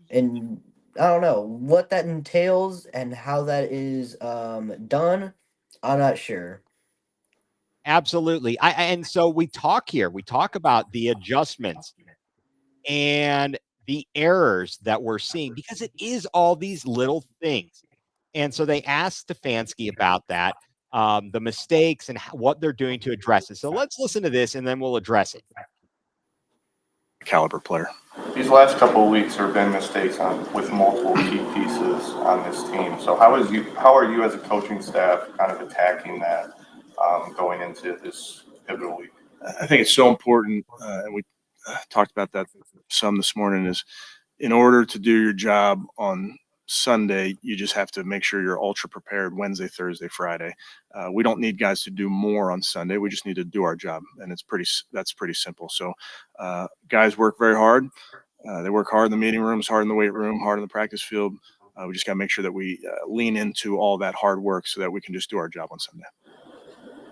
And I don't know what that entails and how that is done. I'm not sure. Absolutely. And so we talk about the adjustments and the errors that we're seeing because it is all these little things. And so they asked Stefanski about that, the mistakes and what they're doing to address it. So let's listen to this and then we'll address it. Caliber player. These last couple of weeks there have been mistakes with multiple key pieces on this team. So how are you as a coaching staff kind of attacking that going into this pivotal week? I think it's so important, and we talked about that some this morning, is in order to do your job on Sunday, you just have to make sure you're ultra prepared Wednesday, Thursday, Friday. We don't need guys to do more on Sunday. We just need to do our job, and that's pretty simple. So guys work very hard. They work hard in the meeting rooms, hard in the weight room, hard in the practice field. We just got to make sure that we lean into all that hard work so that we can just do our job on Sunday.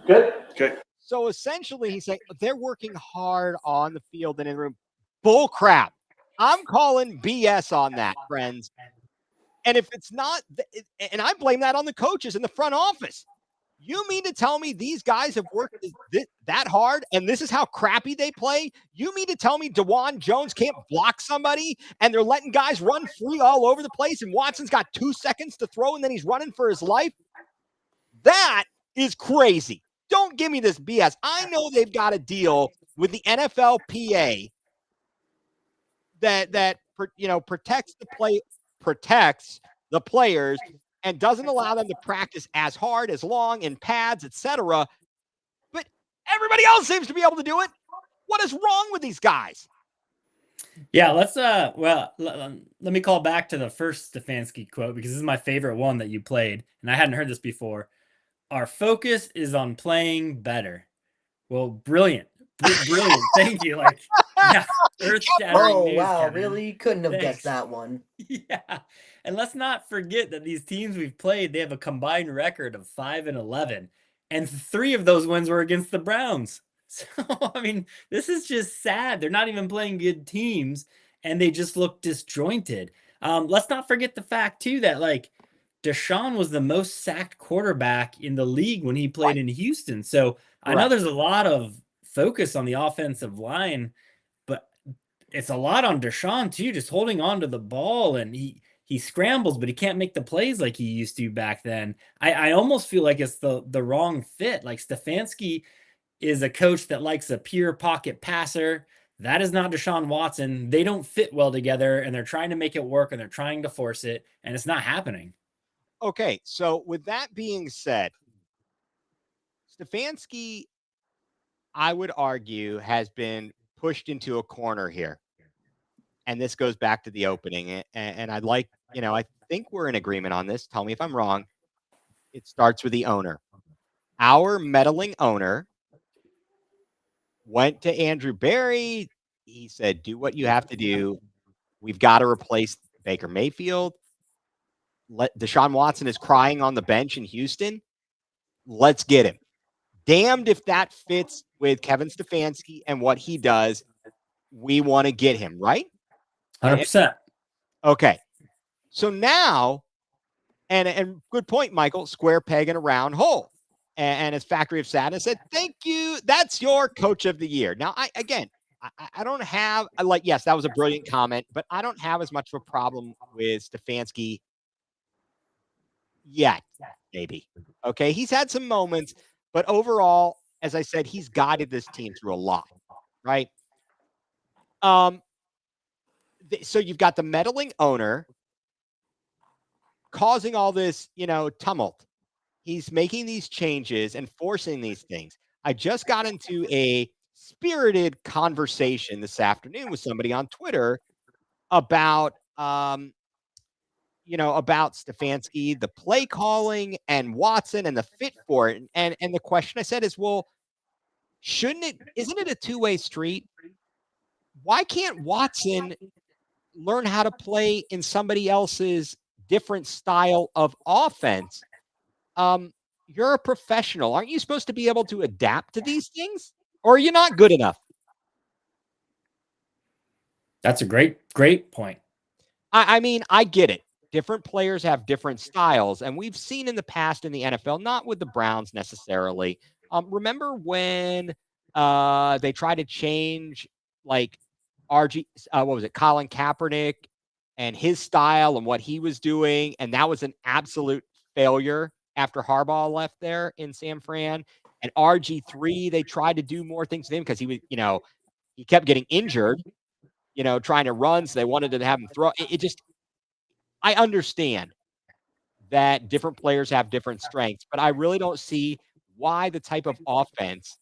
Good. Okay. So essentially, he's saying they're working hard on the field and in the room. Bull crap. I'm calling BS on that, friends. And if it's not, and I blame that on the coaches in the front office. You mean to tell me these guys have worked that hard and this is how crappy they play? You mean to tell me DeJuan Jones can't block somebody and they're letting guys run free all over the place and Watson's got 2 seconds to throw and then he's running for his life? That is crazy. Don't give me this BS. I know they've got a deal with the NFLPA that protects the players and doesn't allow them to practice as hard, as long in pads, etc. But everybody else seems to be able to do it. What is wrong with these guys? Yeah, let's let me call back to the first Stefanski quote because this is my favorite one that you played, and I hadn't heard this before. Our focus is on playing better. Well, brilliant. Brilliant. Thank you. Like, yeah, earth-shattering news, Wow, Kevin. really? Couldn't have Thanks. guessed that one. Yeah. And let's not forget that these teams we've played, they have a combined record of 5-11. And 3 of those wins were against the Browns. So, I mean, this is just sad. They're not even playing good teams, and they just look disjointed. Let's not forget the fact, too, that, like, Deshaun was the most sacked quarterback in the league when he played in Houston. So I know there's a lot of focus on the offensive line, but it's a lot on Deshaun too, just holding on to the ball, and he scrambles, but he can't make the plays like he used to back then. I almost feel like it's the wrong fit. Like Stefanski is a coach that likes a pure pocket passer. That is not Deshaun Watson. They don't fit well together, and they're trying to make it work, and they're trying to force it, and it's not happening. Okay, so with that being said, Stefanski, I would argue, has been pushed into a corner here. And this goes back to the opening. And I'd like, I think we're in agreement on this. Tell me if I'm wrong. It starts with the owner. Our meddling owner went to Andrew Berry. He said, do what you have to do. We've got to replace Baker Mayfield. Deshaun Watson is crying on the bench in Houston. Let's get him. Damned if that fits with Kevin Stefanski and what he does. We want to get him, right? 100%. Okay. So now, and good point, Michael, square peg in a round hole. And as Factory of Sadness said, thank you. That's your coach of the year. Now, I don't have, yes, that was a brilliant comment, but I don't have as much of a problem with Stefanski yet, maybe. Okay. He's had some moments, but overall, as I said, he's guided this team through a lot, right? So you've got the meddling owner causing all this, tumult. He's making these changes and forcing these things. I just got into a spirited conversation this afternoon with somebody on Twitter about about Stefanski, the play calling, and Watson and the fit for it. And the question I said is, well, isn't it a two-way street? Why can't Watson learn how to play in somebody else's different style of offense? You're a professional. Aren't you supposed to be able to adapt to these things? Or are you not good enough? That's a great point. I mean, I get it. Different players have different styles, and we've seen in the past in the NFL, not with the Browns necessarily. Remember when they tried to change like Colin Kaepernick and his style and what he was doing, and that was an absolute failure after Harbaugh left there in San Fran. And RG3, they tried to do more things to him because he was, he kept getting injured, trying to run, so they wanted to have him throw. I understand that different players have different strengths, but I really don't see why the type of offense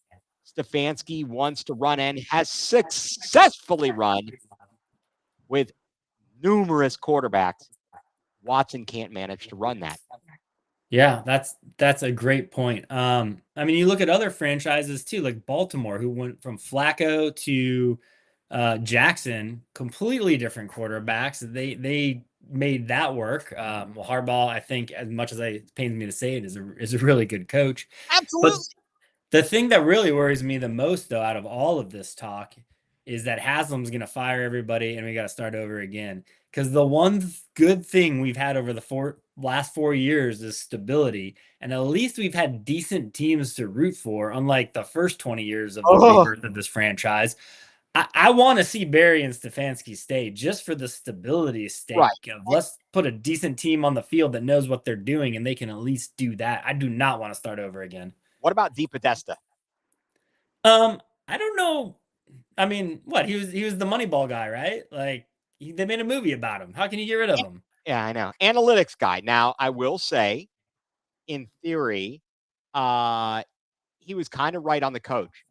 Stefanski wants to run and has successfully run with numerous quarterbacks. Watson can't manage to run that. Yeah, that's a great point. I mean, you look at other franchises too, like Baltimore, who went from Flacco to Jackson, completely different quarterbacks. They made that work. Well, Harbaugh, I think, as much as it pains me to say it, is a really good coach. Absolutely. But the thing that really worries me the most, though, out of all of this talk, is that Haslam's going to fire everybody, and we got to start over again. Because the one good thing we've had over the last 4 years is stability, and at least we've had decent teams to root for, unlike the first 20 years of the rebirth of this franchise. I want to see Barry and Stefanski stay just for the stability's sake. Right. Let's put a decent team on the field that knows what they're doing, and they can at least do that. I do not want to start over again. What about Deep Podesta? I don't know. I mean, what he was the Moneyball guy, right? Like they made a movie about him. How can you get rid of him? Yeah, I know. Analytics guy. Now, I will say, in theory, he was kind of right on the coach.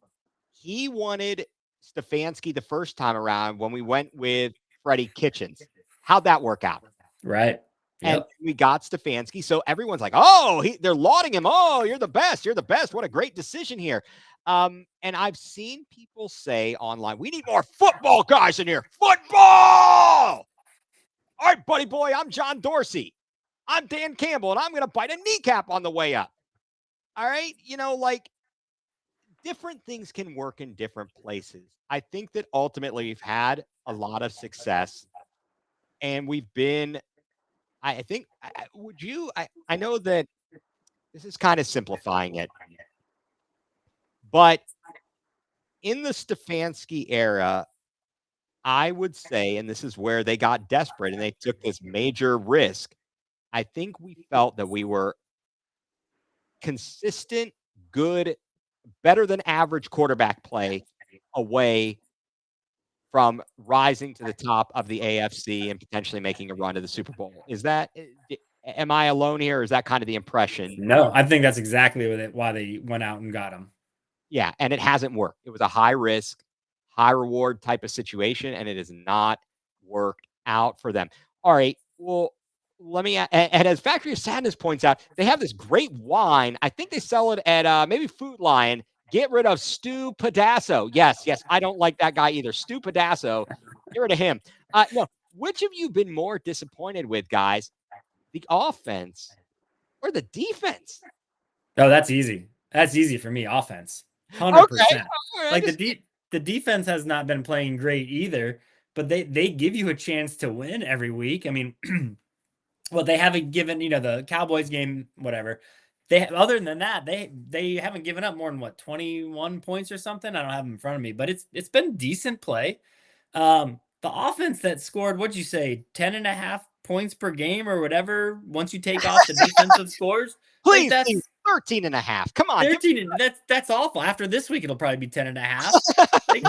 He wanted Stefanski the first time around when we went with Freddie Kitchens. How'd that work out? Right. And we got Stefanski. So everyone's like, oh, they're lauding him. Oh, you're the best. You're the best. What a great decision here. And I've seen people say online, we need more football guys in here. Football! All right, buddy boy, I'm John Dorsey. I'm Dan Campbell, and I'm going to bite a kneecap on the way up. All right? Different things can work in different places. I think that ultimately we've had a lot of success, and we've been, I think, I know that this is kind of simplifying it, but in the Stefanski era, I would say, and this is where they got desperate and they took this major risk. I think we felt that we were consistent, good, better than average quarterback play away from rising to the top of the AFC and potentially making a run to the Super Bowl. Am I alone here, or is that kind of the impression? No, I think that's exactly why they went out and got him. Yeah, and it hasn't worked. It was a high risk, high reward type of situation, and it has not worked out for them. All right, well, let me, and as Factory of Sadness points out, they have this great wine. I think they sell it at maybe Food Lion. Get rid of Stu Pedasso. Yes, I don't like that guy either. Stu Pedasso, get rid of him. No, which of you been more disappointed with, guys? the offense or the defense? Oh, that's easy. That's easy for me. Offense, 100%. All right, Like the defense has not been playing great either, but they give you a chance to win every week. I mean, well, they haven't given, the Cowboys game, whatever. Other than that, they haven't given up more than 21 points or something. I don't have them in front of me, but it's been decent play. The offense that scored, what'd you say, 10.5 points per game or whatever, once you take off the defensive scores? Please, Like, please, 13.5. Come on. 13, that's awful. After this week, it'll probably be 10.5. Like,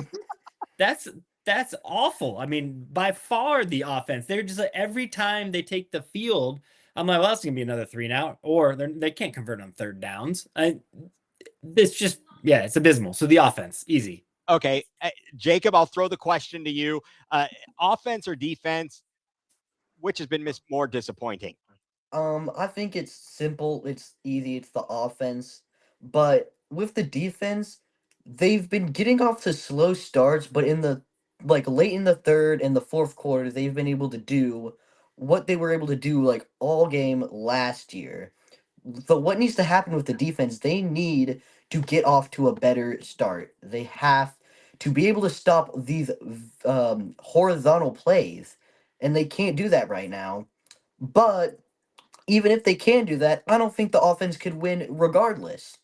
that's awful. I mean, by far the offense. They're just like, every time they take the field, I'm like, well, that's gonna be another 3 now, or they can't convert on third downs. It's just, yeah, it's abysmal. So the offense, easy. Okay, Jacob, I'll throw the question to you. Offense or defense, which has been more disappointing? I think it's simple, it's easy, it's the offense. But with the defense, they've been getting off to slow starts, but in the late in the third and the fourth quarter, they've been able to do what they were able to do like all game last year. But what needs to happen with the defense, they need to get off to a better start. They have to be able to stop these horizontal plays, and they can't do that right now. But even if they can do that, I don't think the offense could win regardless.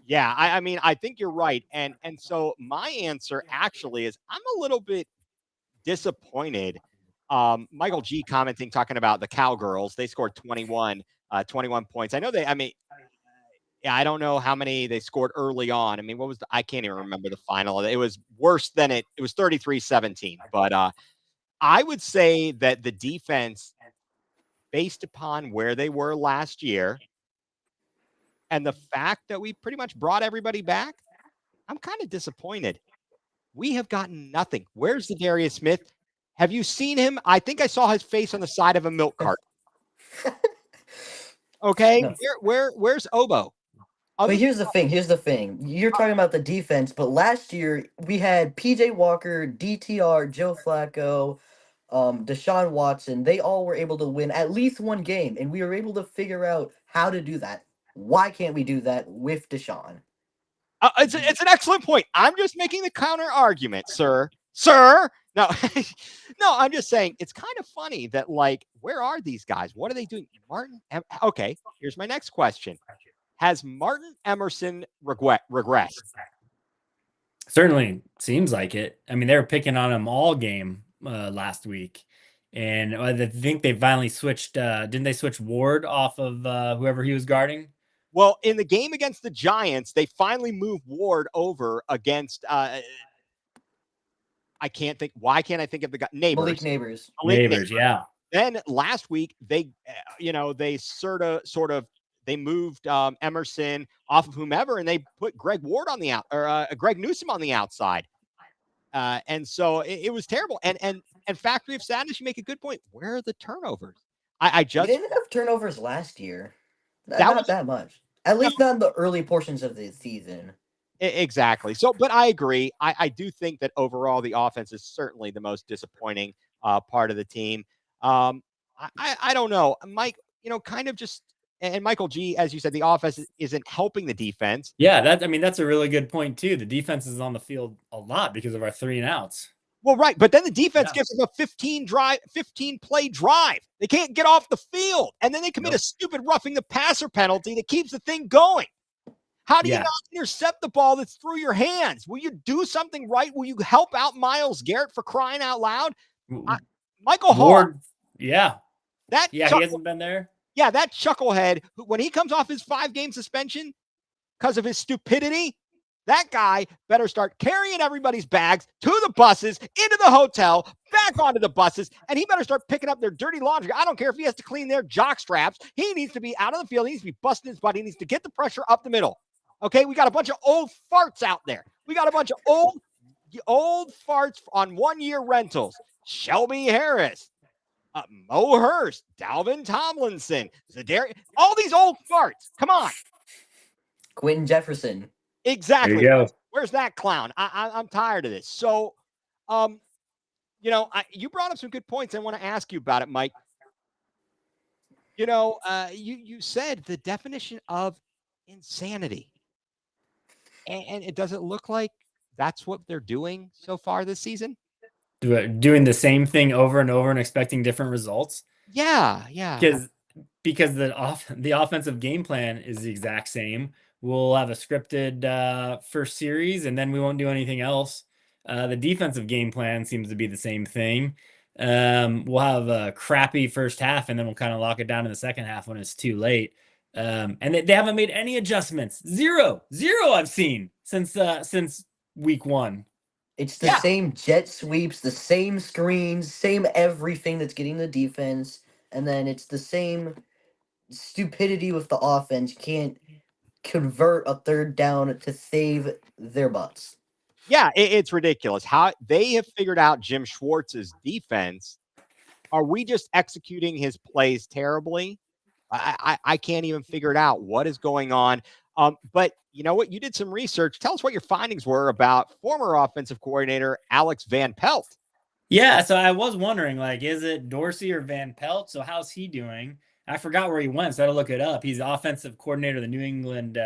Yeah, I mean, I think you're right. And so my answer actually is I'm a little bit disappointed. Michael G commenting, talking about the Cowgirls. They scored 21 points. I know yeah, I don't know how many they scored early on. I mean, what was I can't even remember the final. It was worse than it was 33-17. But I would say that the defense, based upon where they were last year and the fact that we pretty much brought everybody back, I'm kind of disappointed. We have gotten nothing. Where's the Darius Smith? Have you seen him? I think I saw his face on the side of a milk cart. Okay, No. where's Obo? But here's the thing. You're talking about the defense, but last year we had PJ Walker, DTR, Joe Flacco, Deshaun Watson. They all were able to win at least one game, and we were able to figure out how to do that. Why can't we do that with Deshaun? It's an excellent point. I'm just making the counter argument, sir. Sir, no, no. I'm just saying it's kind of funny that, like, where are these guys? What are they doing? Martin. Okay, here's my next question. Has Martin Emerson regressed? Certainly seems like it. I mean, they were picking on him all game last week, and I think they finally switched. Didn't they switch Ward off of whoever he was guarding? Well, in the game against the Giants, they finally moved Ward over against. I can't think. Why can't I think of the guy? Malik Neighbors. Neighbors, yeah. Then last week they, they sort of they moved Emerson off of whomever, and they put Greg Ward on the Greg Newsome on the outside, and so it was terrible. And Factory of Sadness, you make a good point. Where are the turnovers? I just We didn't have turnovers last year. That Not was- that much. At least not in the early portions of the season. Exactly. So, but I agree. I do think that overall the offense is certainly the most disappointing part of the team. I don't know, Mike. Kind of just and Michael G, as you said, the offense isn't helping the defense. Yeah, that's a really good point too. The defense is on the field a lot because of our 3 and outs. Well, right, but then the defense gives them a 15 play drive. They can't get off the field, and then they commit a stupid roughing the passer penalty that keeps the thing going. How do you not intercept the ball that's through your hands? Will you do something right? Will you help out Myles Garrett, for crying out loud? Michael Hall. He hasn't been there. Yeah, that chucklehead, when he comes off his 5-game suspension because of his stupidity, that guy better start carrying everybody's bags to the buses, into the hotel, back onto the buses, and he better start picking up their dirty laundry. I don't care if he has to clean their jock straps. He needs to be out on the field. He needs to be busting his butt. He needs to get the pressure up the middle. Okay, we got a bunch of old farts out there. We got a bunch of old farts on 1-year rentals. Shelby Harris, Mo Hurst, Dalvin Tomlinson, Zadarius, all these old farts. Come on. Quentin Jefferson. Exactly. There you go. Where's that clown? I'm tired of this. So, you brought up some good points. I want to ask you about it, Mike. You said the definition of insanity, and it doesn't look like that's what they're doing so far this season. Doing the same thing over and over and expecting different results. Yeah. Because the offensive game plan is the exact same. We'll have a scripted first series, and then we won't do anything else. The defensive game plan seems to be the same thing. We'll have a crappy first half, and then we'll kind of lock it down in the second half when it's too late. And they haven't made any adjustments. Zero I've seen since week 1. It's the same jet sweeps, the same screens, same everything that's getting the defense, and then it's the same stupidity with the offense. You can't convert a third down to save their butts. Yeah, it's ridiculous how they have figured out Jim Schwartz's defense. Are we just executing his plays terribly? I can't even figure it out. What is going on? But you know what? You did some research. Tell us what your findings were about former offensive coordinator Alex Van Pelt. Yeah, so I was wondering, like, is it Dorsey or Van Pelt? So how's he doing? I forgot where he went, so I had to look it up. He's offensive coordinator of the New England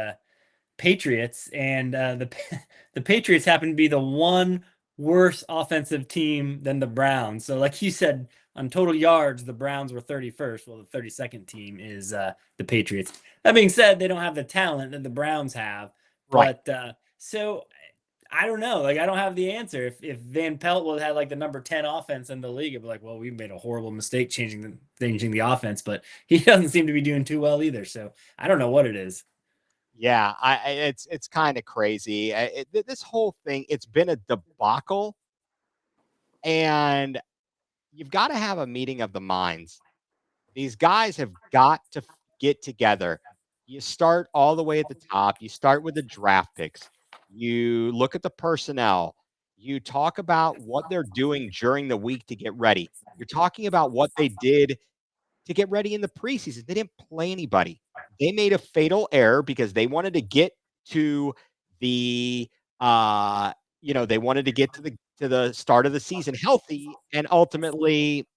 Patriots, and the Patriots happen to be the one worse offensive team than the Browns. So, like you said, on total yards, the Browns were 31st. Well, the 32nd team is the Patriots. That being said, they don't have the talent that the Browns have. Right. But so I don't know. Like, I don't have the answer. If Van Pelt would have had like the number 10 offense in the league, it'd be like, well, we made a horrible mistake changing the offense. But he doesn't seem to be doing too well either. So I don't know what it is. Yeah, it's kind of crazy. This whole thing, it's been a debacle, and you've got to have a meeting of the minds. These guys have got to get together. You start all the way at the top. You start with the draft picks. You look at the personnel. You talk about what they're doing during the week to get ready. You're talking about what they did to get ready in the preseason. They didn't play anybody. They made a fatal error because they wanted to get to the they wanted to get to the start of the season healthy, and ultimately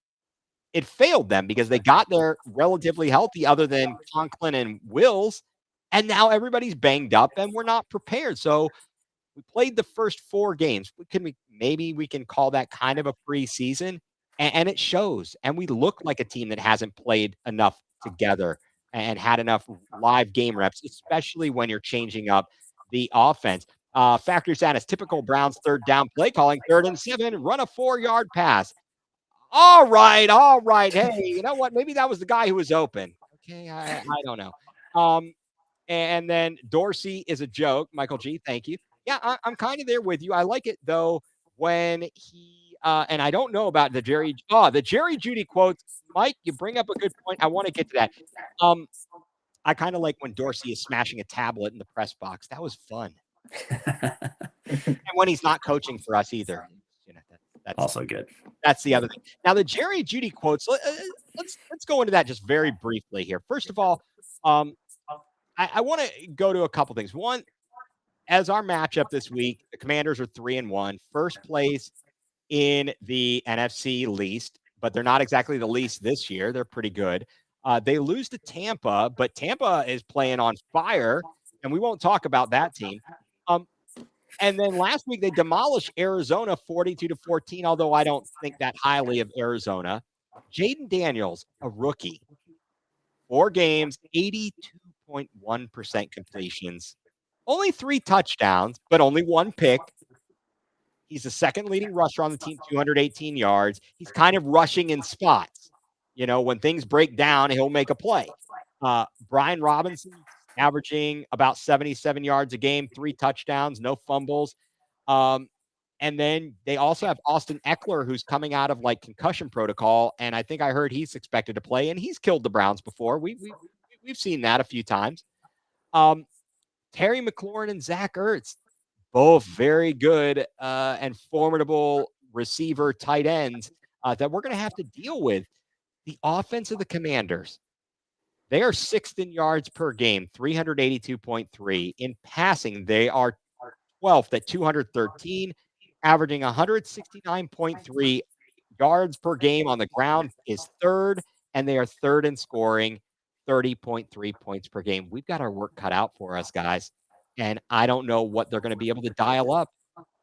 it failed them because they got there relatively healthy other than Conklin and Wills, and now everybody's banged up and we're not prepared. So we played the first 4 games. Maybe we can call that kind of a preseason, and it shows. And we look like a team that hasn't played enough together and had enough live game reps, especially when you're changing up the offense. Factory status, typical Browns third down play calling, 3rd and 7, run a 4-yard pass. All right. Hey, you know what? Maybe that was the guy who was open. Okay, I don't know. And then Dorsey is a joke. Michael G, thank you. Yeah, I'm kind of there with you. I like it though when he and I don't know about the Jerry Judy quotes. Mike, you bring up a good point. I want to get to that. I kind of like when Dorsey is smashing a tablet in the press box. That was fun. And when he's not coaching for us either. That's also good. That's the other thing. Now the Jerry Judy quotes. Let's go into that just very briefly here. First of all, I want to go to a couple things. One, as our matchup this week, the Commanders are 3-1, first place in the NFC least, but they're not exactly the least this year. They're pretty good. They lose to Tampa, but Tampa is playing on fire, and we won't talk about that team. And then last week they demolished Arizona 42-14, although I don't think that highly of Arizona. Jaden Daniels, a rookie, 4 games, 82.1% completions, only 3 touchdowns, but only 1 pick. He's the second leading rusher on the team, 218 yards. He's kind of rushing in spots. When things break down, he'll make a play. Brian Robinson averaging about 77 yards a game, 3 touchdowns, no fumbles. And then they also have Austin Eckler, who's coming out of like concussion protocol, and I think I heard he's expected to play, and he's killed the Browns before. We've seen that a few times. Terry McLaurin and Zach Ertz, both very good and formidable receiver tight ends that we're going to have to deal with. The offense of the Commanders, they are 6th in yards per game, 382.3. In passing, they are 12th at 213, averaging 169.3 yards per game on the ground is 3rd, and they are third in scoring, 30.3 points per game. We've got our work cut out for us, guys. And I don't know what they're going to be able to dial up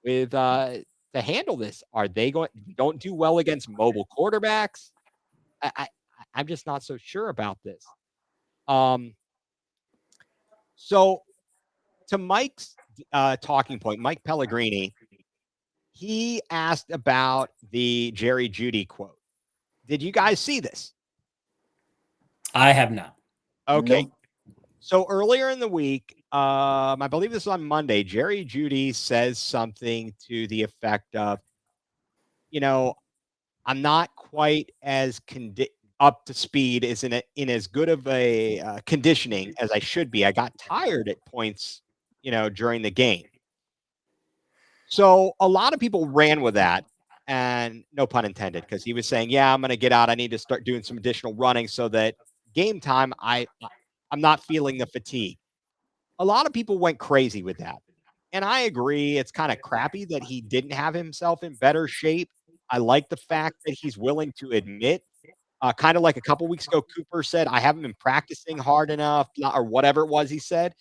with to handle this. Are they going? Don't do well against mobile quarterbacks. I'm just not so sure about this. So to Mike's talking point, Mike Pellegrini, he asked about the Jerry Jeudy quote. Did you guys see this? I have not. Okay. Nope. So earlier in the week, I believe this is on Monday, Jerry Jeudy says something to the effect of, I'm not quite as up to speed as in as good of a conditioning as I should be. I got tired at points, during the game. So a lot of people ran with that, and no pun intended, because he was saying, yeah, I'm going to get out. I need to start doing some additional running so that game time, I'm not feeling the fatigue. A lot of people went crazy with that. And I agree. It's kind of crappy that he didn't have himself in better shape. I like the fact that he's willing to admit, kind of like a couple weeks ago, Cooper said, I haven't been practicing hard enough, or whatever it was he said.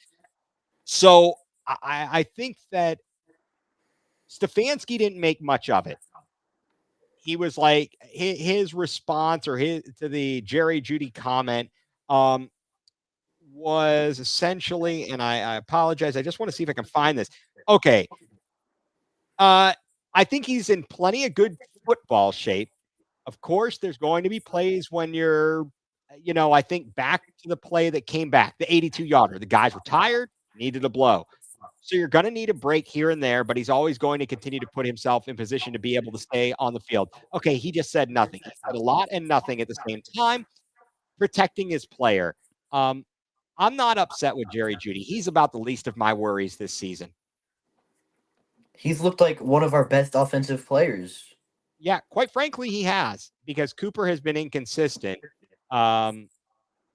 So I think that Stefanski didn't make much of it. He was like, his response or to the Jerry Jeudy comment was essentially, and I apologize, I just want to see if I can find this. Okay. I think he's in plenty of good football shape. Of course, there's going to be plays when you're, I think back to the play that came back, the 82-yarder. The guys were tired, needed a blow. So you're going to need a break here and there, but he's always going to continue to put himself in position to be able to stay on the field. Okay, he just said nothing. He said a lot and nothing at the same time, protecting his player. I'm not upset with Jerry Jeudy. He's about the least of my worries this season. He's looked like one of our best offensive players. Yeah, quite frankly, he has, because Cooper has been inconsistent.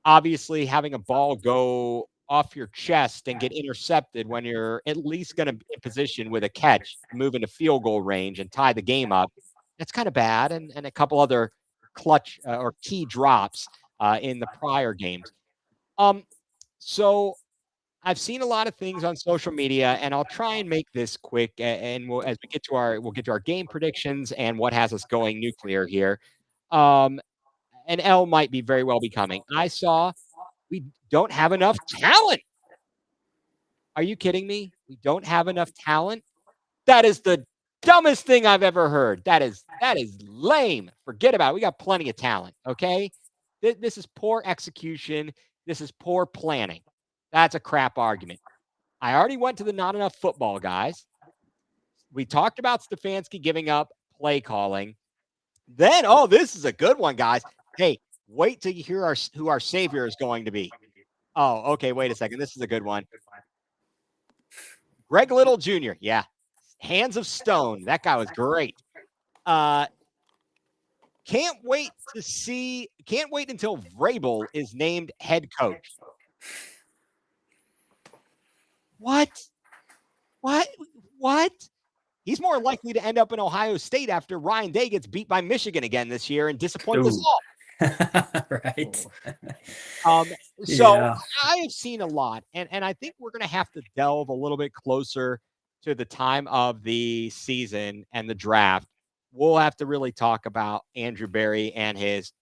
Obviously, having a ball go off your chest and get intercepted when you're at least going to be in position with a catch, move into field goal range and tie the game up, that's kind of bad. And a couple other clutch or key drops in the prior games. So I've seen a lot of things on social media, and I'll try and make this quick. And as we get to our game predictions and what has us going nuCLEar here. And L might be very well becoming. I saw we don't have enough talent. Are you kidding me? We don't have enough talent? That is the dumbest thing I've ever heard. That is lame. Forget about it. We got plenty of talent, okay? This is poor execution. This is poor planning. That's a crap argument. I already went to the not enough football guys. We talked about Stefanski giving up play calling. Then, this is a good one, guys. Hey, wait till you hear who our savior is going to be. Oh, okay. Wait a second. This is a good one. Greg Little Jr. Yeah. Hands of stone. That guy was great. Can't wait until Vrabel is named head coach. What? He's more likely to end up in Ohio State after Ryan Day gets beat by Michigan again this year and disappoints us all. Right. So Yeah. I have seen a lot, and I think we're going to have to delve a little bit closer to the time of the season and the draft. We'll have to really talk about Andrew Berry and his,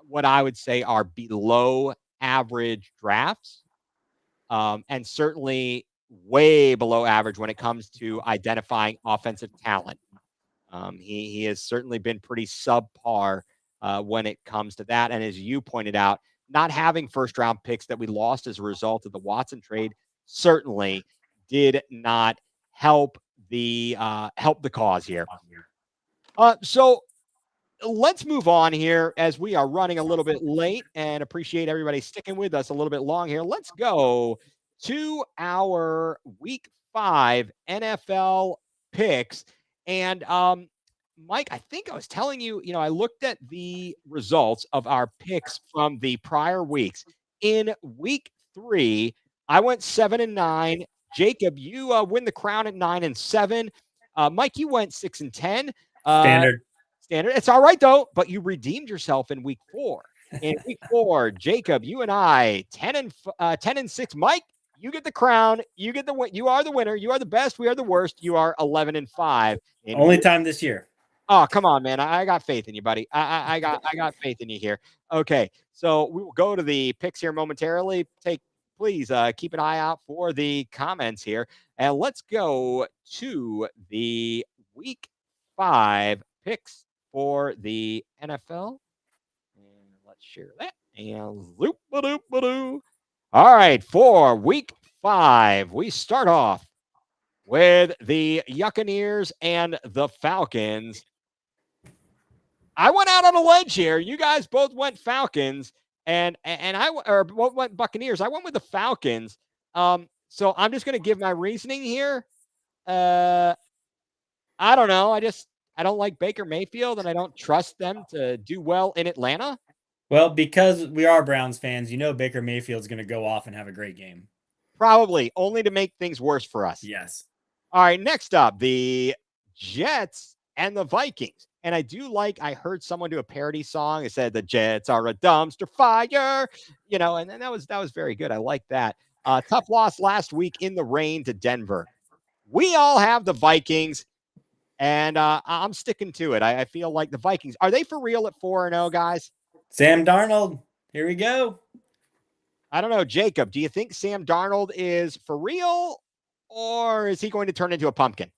what I would say are below average drafts, and certainly way below average when it comes to identifying offensive talent. He has certainly been pretty subpar when it comes to that. And as you pointed out, not having first round picks that we lost as a result of the Watson trade certainly did not help the cause here. So let's move on here as we are running a little bit late, and appreciate everybody sticking with us a little bit long here. Let's go to our week 5 NFL picks. And Mike, I think I was telling you, I looked at the results of our picks from the prior weeks. In week 3, I went 7-9. Jacob, you win the crown at 9-7. Mike, you went 6-10. Standard. It's all right though, but you redeemed yourself in week 4. In week 4, Jacob, you and I, 10-6. Mike, you get the crown. You get the win. You are the winner. You are the best. We are the worst. You are 11-5. Only time this year. Oh, come on, man. I got faith in you, buddy. I got faith in you here. Okay. So we will go to the picks here momentarily. Please keep an eye out for the comments here. And let's go to the week 5 picks for the NFL. And let's share that. And zoop-a-doop-a-doo. All right. For week 5, we start off with the Buccaneers and the Falcons. I went out on a ledge here. You guys both went Falcons, and both went Buccaneers. I went with the Falcons. So I'm just going to give my reasoning here. I don't know. I don't like Baker Mayfield, and I don't trust them to do well in Atlanta. Well, because we are Browns fans, Baker Mayfield's going to go off and have a great game. Probably, only to make things worse for us. Yes. All right, next up, the Jets and the Vikings. And I heard someone do a parody song. It said the Jets are a dumpster fire, and that was very good. I like that. Tough loss last week in the rain to Denver. We all have the Vikings, and I'm sticking to it. I feel like the Vikings, are they for real at 4-0, guys? Sam Darnold, here we go. I don't know, Jacob, do you think Sam Darnold is for real, or is he going to turn into a pumpkin?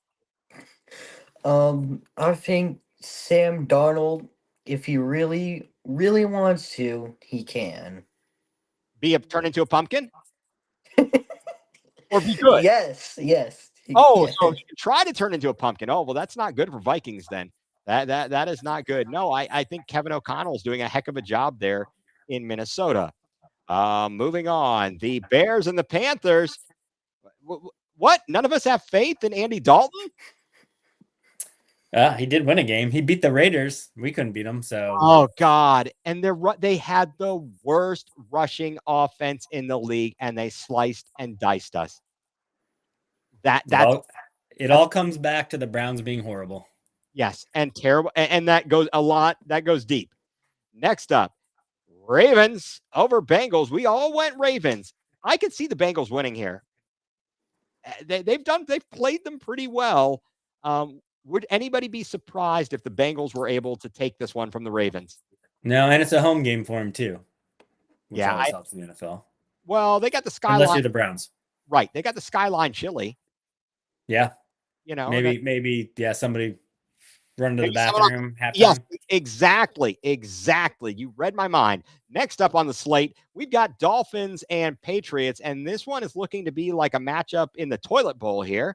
I think Sam Darnold, if he really, really wants to, he can. Turn into a pumpkin? Or be good? Yes. Oh, so you can try to turn into a pumpkin. Oh, well, that's not good for Vikings then. That is not good. No, I think Kevin O'Connell is doing a heck of a job there in Minnesota. Moving on, the Bears and the Panthers. What? None of us have faith in Andy Dalton? He did win a game. He beat the Raiders. We couldn't beat them. So. Oh God! And they had the worst rushing offense in the league, and they sliced and diced us. It all comes back to the Browns being horrible. Yes, and terrible, and that goes a lot. That goes deep. Next up, Ravens over Bengals. We all went Ravens. I could see the Bengals winning here. They've played them pretty well. Would anybody be surprised if the Bengals were able to take this one from the Ravens? No, and it's a home game for them too. Which always helps in the NFL. Well, they got the skyline. Unless you're the Browns, right? They got the skyline chili. Yeah, maybe somebody run to the bathroom. Yes, exactly. You read my mind. Next up on the slate, we've got Dolphins and Patriots, and this one is looking to be like a matchup in the toilet bowl here.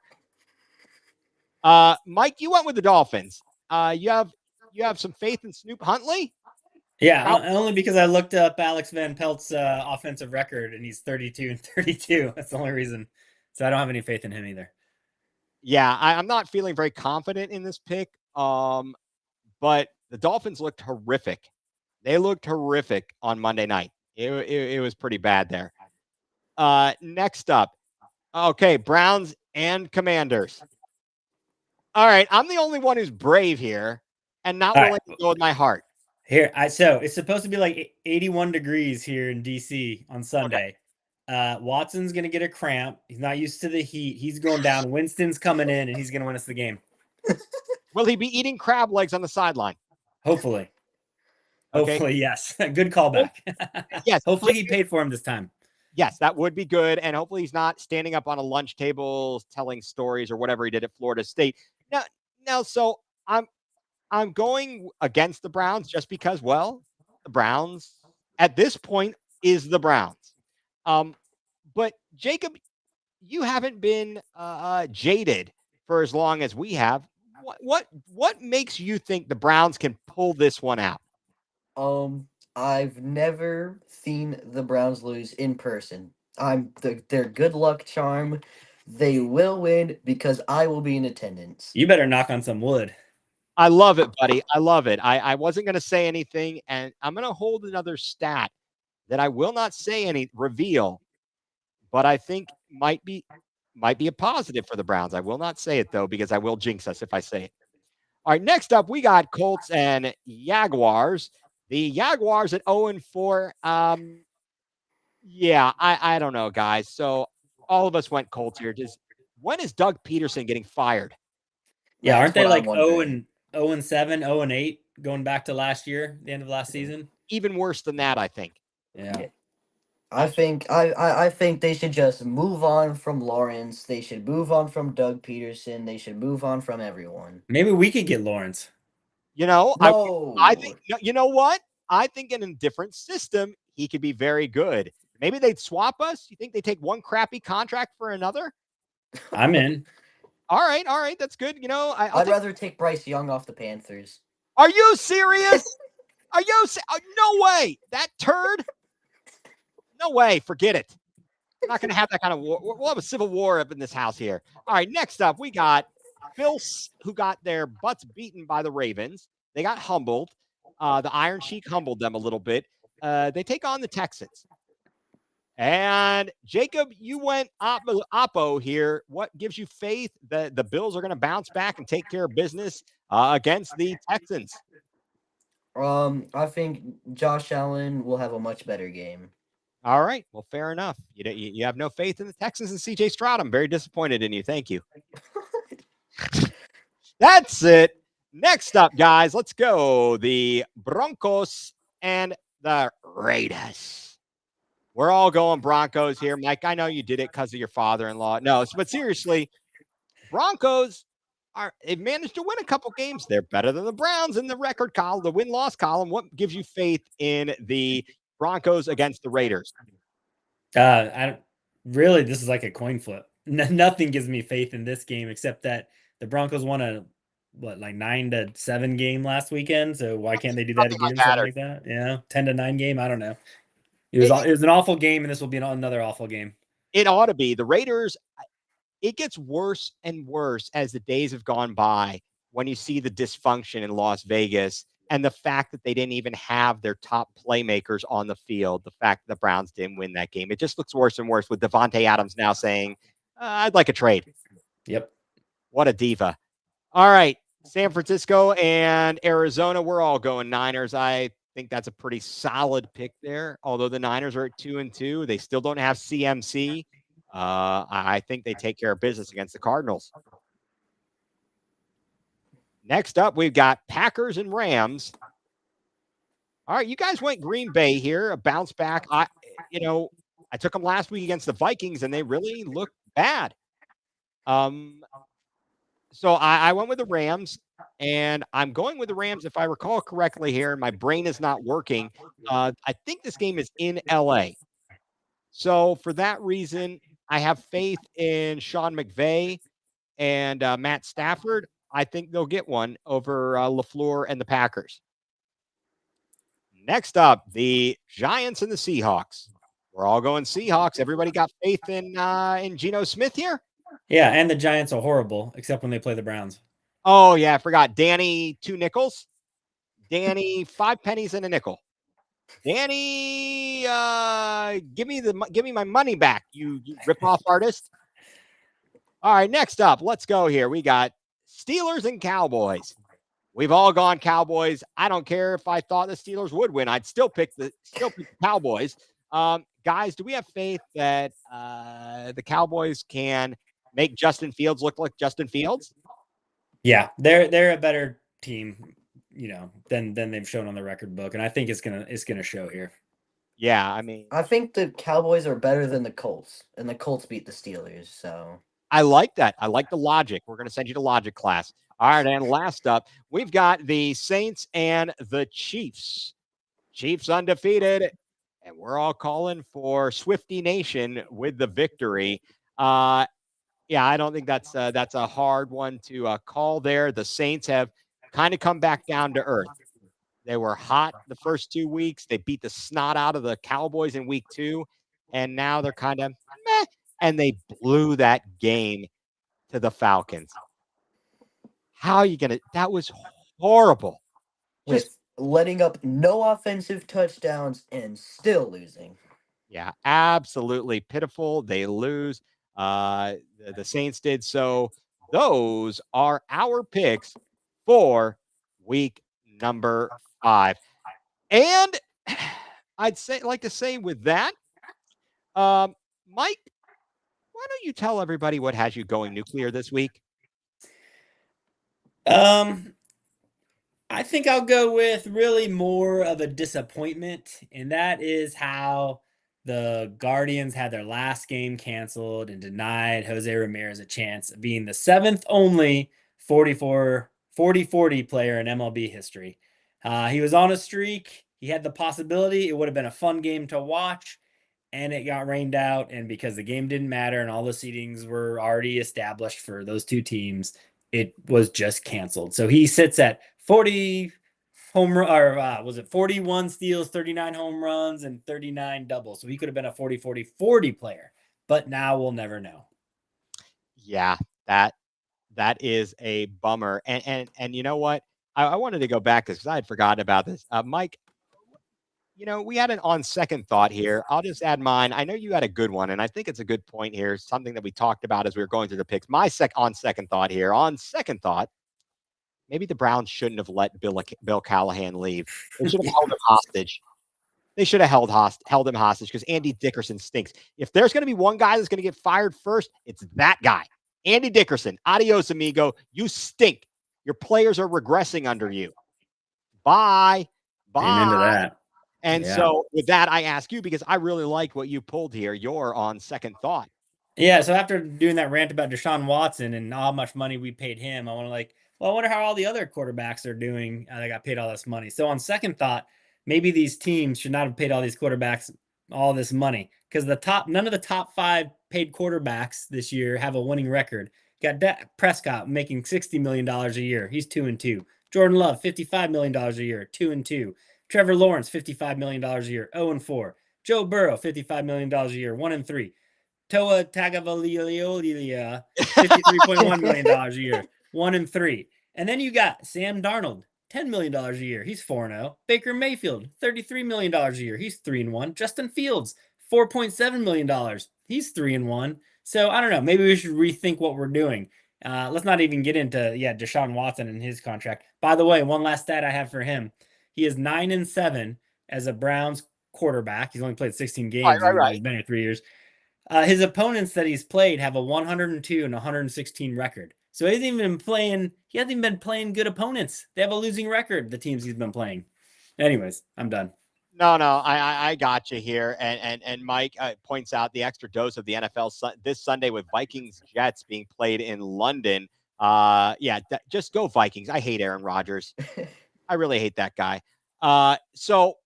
Mike, you went with the Dolphins. You have some faith in Snoop Huntley? Yeah, only because I looked up Alex Van Pelt's offensive record, and he's 32-32. That's the only reason. So I don't have any faith in him either. Yeah, I'm not feeling very confident in this pick. But the Dolphins looked horrific. They looked horrific on Monday night. It was pretty bad there. Next up, okay, Browns and Commanders. All right, I'm the only one who's brave here and not willing to go with my heart. So it's supposed to be like 81 degrees here in DC on Sunday. Okay. Watson's going to get a cramp. He's not used to the heat. He's going down. Winston's coming in, and he's going to win us the game. Will he be eating crab legs on the sideline? Hopefully. Okay. Hopefully, yes. Good callback. Yes. Hopefully he paid for him this time. Yes, that would be good. And hopefully he's not standing up on a lunch table telling stories or whatever he did at Florida State. Now, so I'm going against the Browns just because, well, the Browns at this point is the Browns. But Jacob, you haven't been jaded for as long as we have. What makes you think the Browns can pull this one out? I've never seen the Browns lose in person. Their good luck charm. They will win because I will be in attendance. You better knock on some wood. I love it, buddy. I love it. I wasn't going to say anything, and I'm going to hold another stat that I will not say reveal, but I think might be a positive for the Browns. I will not say it, though, because I will jinx us if I say it. All right, next up, we got Colts and Jaguars. The Jaguars at 0-4. Yeah, I don't know, guys. So all of us went Colts here. When is Doug Peterson getting fired? Yeah, aren't That's they what I'm like 0 wondering. and 7, 0 and 8 going back to last year, the end of last season? Even worse than that, I think. Yeah. I think they should just move on from Lawrence. They should move on from Doug Peterson. They should move on from everyone. Maybe we could get Lawrence. You know, I think No. you know what? I think in a different system, he could be very good. Maybe they'd swap us. You think they take one crappy contract for another? I'm in. All right, that's good. You know, I'd rather take Bryce Young off the Panthers. Are you serious? Are you? No way. That turd. No way. Forget it. We're not going to have that kind of war. We'll have a civil war up in this house here. All right. Next up, we got Bills, who got their butts beaten by the Ravens. They got humbled. The Iron Sheik humbled them a little bit. They take on the Texans. And Jacob, you went oppo here. What gives you faith that the Bills are going to bounce back and take care of business against the Texans? I think Josh Allen will have a much better game. All right. Well, fair enough. You have no faith in the Texans and CJ Stroud. I'm very disappointed in you. Thank you. That's it. Next up, guys, let's go. The Broncos and the Raiders. We're all going Broncos here. Mike, I know you did it because of your father-in-law. No, but seriously, Broncos they've managed to win a couple games. They're better than the Browns in the record column, the win-loss column. What gives you faith in the Broncos against the Raiders? Really, this is like a coin flip. Nothing gives me faith in this game except that the Broncos won a 9-7 game last weekend. So why can't they do that again? Something like that. Yeah, 10-9 game. I don't know. It was an awful game, and this will be another awful game. It ought to be. The Raiders, it gets worse and worse as the days have gone by when you see the dysfunction in Las Vegas and the fact that they didn't even have their top playmakers on the field. The fact that the Browns didn't win that game. It just looks worse and worse with Devontae Adams now saying, I'd like a trade. Yep. What a diva. All right. San Francisco and Arizona, we're all going Niners. I think that's a pretty solid pick there. Although the Niners are at 2-2, they still don't have CMC. I think they take care of business against the Cardinals. Next up, we've got Packers and Rams. All right, you guys went Green Bay here, a bounce back. I took them last week against the Vikings, and they really looked bad. So I went with the Rams, and I'm going with the Rams if I recall correctly here. My brain is not working. I think this game is in LA. So for that reason, I have faith in Sean McVay and Matt Stafford. I think they'll get one over LaFleur and the Packers. Next up, the Giants and the Seahawks. We're all going Seahawks. Everybody got faith in Geno Smith here? Yeah, and the Giants are horrible, except when they play the Browns. Oh, yeah, I forgot. Danny, 2 nickels. Danny, 5 pennies and a nickel. Danny, give me my money back, you rip-off artist. All right, next up, let's go here. We got Steelers and Cowboys. We've all gone Cowboys. I don't care if I thought the Steelers would win. I'd still pick the Cowboys. Guys, do we have faith that the Cowboys can make Justin Fields look like Justin Fields? Yeah, they're a better team, than they've shown on the record book, and I think it's gonna show here. Yeah, I mean, I think the Cowboys are better than the Colts, and the Colts beat the Steelers. So I like that. I like the logic. We're going to send you to logic class. All right, and last up, we've got the Saints and the Chiefs. Chiefs undefeated, and we're all calling for Swifty Nation with the victory. Yeah, I don't think that's a hard one to call there. The Saints have kind of come back down to earth. They were hot the first 2 weeks. They beat the snot out of the Cowboys in week 2, and now they're kind of meh, and they blew that game to the Falcons. How are you going to – that was horrible. with letting up no offensive touchdowns and still losing. Yeah, absolutely pitiful. They lose. The Saints did. So those are our picks for week number 5. And I'd like to say with that, Mike, why don't you tell everybody what has you going nuclear this week? Um, I think I'll go with really more of a disappointment, and that is how the Guardians had their last game canceled and denied Jose Ramirez a chance of being the seventh only 40-40 player in MLB history. He was on a streak. He had the possibility. It would have been a fun game to watch, and it got rained out. And because the game didn't matter and all the seedings were already established for those two teams, it was just canceled. So he sits at 40 home run, or was it 41 steals, 39 home runs, and 39 doubles. So he could have been a 40-40-40 player, but now we'll never know. Yeah, that is a bummer. And you know what? I wanted to go back because I had forgotten about this. Mike, we had an on second thought here. I'll just add mine. I know you had a good one, and I think it's a good point here. Something that we talked about as we were going through the picks. My on second thought here. On second thought, maybe the Browns shouldn't have let Bill Callahan leave. They should have held him hostage. They should have held him hostage because Andy Dickerson stinks. If there's going to be one guy that's going to get fired first, it's that guy. Andy Dickerson, adios, amigo. You stink. Your players are regressing under you. Bye. Amen to that. And so with that, I ask you, because I really like what you pulled here. You're on second thought. Yeah, so after doing that rant about Deshaun Watson and how much money we paid him, I want to I wonder how all the other quarterbacks are doing. They got paid all this money. So on second thought, maybe these teams should not have paid all these quarterbacks all this money because none of the top 5 paid quarterbacks this year have a winning record. Got Dak Prescott making $60 million a year. He's 2-2. Jordan Love, $55 million a year, 2-2. Trevor Lawrence, $55 million a year, 0-4. Joe Burrow, $55 million a year, 1-3. Toa Tagovailoa, $53.1 million a year, 1-3. And then you got Sam Darnold, $10 million a year. He's 4-0. Baker Mayfield, $33 million a year. He's 3-1. Justin Fields, $4.7 million. He's 3-1. So I don't know. Maybe we should rethink what we're doing. Let's not even get into Deshaun Watson and his contract. By the way, one last stat I have for him. He is 9-7 as a Browns quarterback. He's only played 16 games. Right. He's been here 3 years. His opponents that he's played have a 102 and 116 record. So he hasn't even been playing good opponents. They have a losing record, the teams he's been playing. Anyways, I'm done. No, I got you here. And Mike points out the extra dose of the NFL this Sunday with Vikings Jets being played in London. Just go Vikings. I hate Aaron Rodgers. I really hate that guy. So,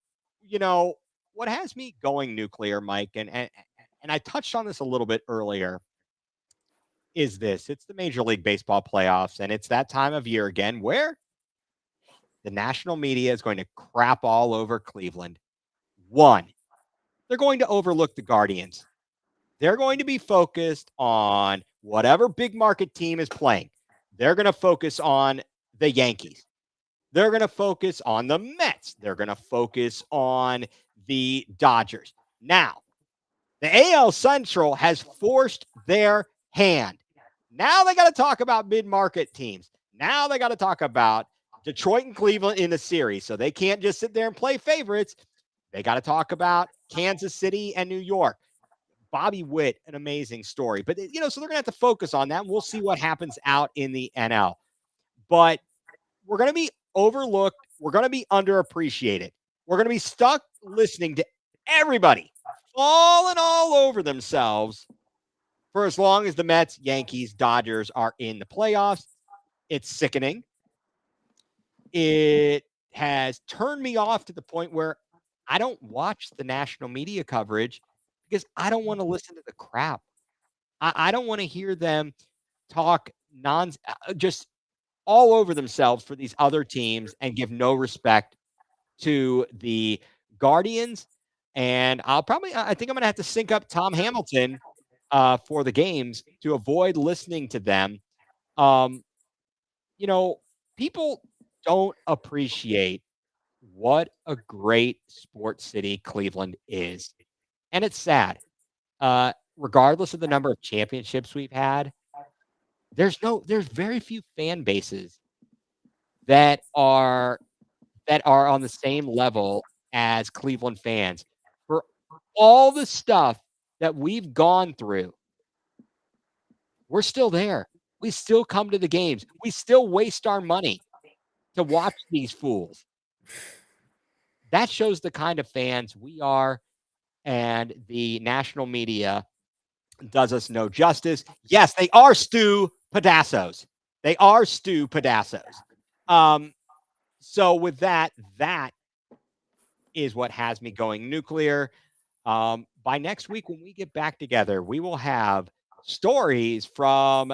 what has me going nuclear, Mike, and I touched on this a little bit earlier, is this. It's the Major League Baseball playoffs, and it's that time of year again where the national media is going to crap all over Cleveland. One, they're going to overlook the Guardians. They're going to be focused on whatever big market team is playing. They're going to focus on the Yankees. They're going to focus on the Mets. They're going to focus on the Dodgers. Now, the AL Central has forced their hand. Now they got to talk about mid-market teams. Now they got to talk about Detroit and Cleveland in the series. So they can't just sit there and play favorites. They got to talk about Kansas City and New York. Bobby Witt, an amazing story. But, so they're going to have to focus on that. And we'll see what happens out in the NL. But we're going to be overlooked. We're going to be underappreciated. We're going to be stuck listening to everybody falling all over themselves for as long as the Mets, Yankees, Dodgers are in the playoffs. It's sickening. It has turned me off to the point where I don't watch the national media coverage because I don't want to listen to the crap. I don't want to hear them talk just all over themselves for these other teams and give no respect to the Guardians. And I think I'm going to have to sync up Tom Hamilton for the games to avoid listening to them. People don't appreciate what a great sports city Cleveland is. And it's sad. Regardless of the number of championships we've had, there's very few fan bases that are that are on the same level as Cleveland fans. For all the stuff that we've gone through, we're still there. We still come to the games. We still waste our money to watch these fools. That shows the kind of fans we are, and the national media does us no justice. Yes, they are Stu Pedassos. They are Stu Pedassos. So with that is what has me going nuclear. By next week, when we get back together, we will have stories from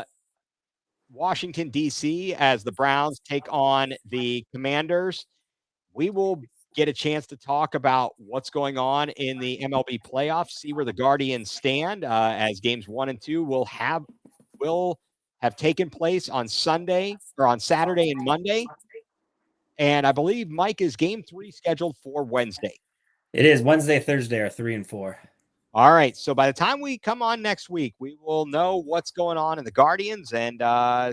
Washington, D.C. as the Browns take on the Commanders. We will get a chance to talk about what's going on in the MLB playoffs, see where the Guardians stand, as games 1 and 2 will have taken place on Sunday or on Saturday and Monday. And I believe, Mike, is game 3 scheduled for Wednesday. It is Wednesday, Thursday are 3 and 4. All right. So by the time we come on next week, we will know what's going on in the Guardians and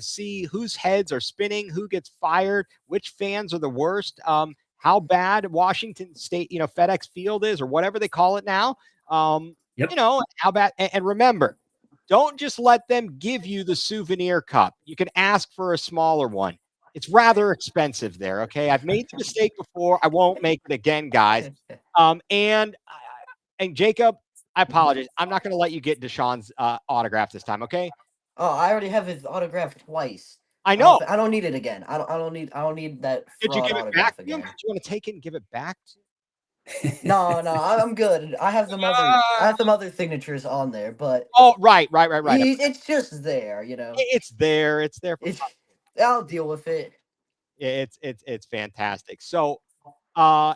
see whose heads are spinning, who gets fired, which fans are the worst, how bad Washington State, FedEx Field is, or whatever they call it now. How bad. And remember, don't just let them give you the souvenir cup. You can ask for a smaller one. It's rather expensive there. Okay. I've made the mistake before. I won't make it again, guys. And Jacob, I apologize. I'm not going to let you get Deshaun's autograph this time. Okay. Oh, I already have his autograph twice. I know. I don't need it again. I don't need that Did you fraud give it autograph back to him? again. Do you want to take it and give it back to him? No, I'm good. I have some other signatures on there, but Oh, right. it's just there, It's there. It's there. I'll deal with it. It's fantastic. So,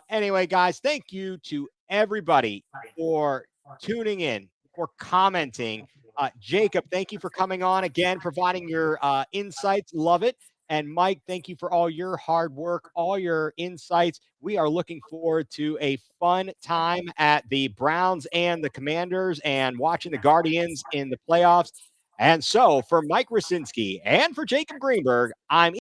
anyway, guys, thank you to everybody for tuning in, for commenting. Jacob, thank you for coming on again, providing your insights. Love it. And Mike, thank you for all your hard work, all your insights. We are looking forward to a fun time at the Browns and the Commanders and watching the Guardians in the playoffs. And so for Mike Rasinski and for Jacob Greenberg, I'm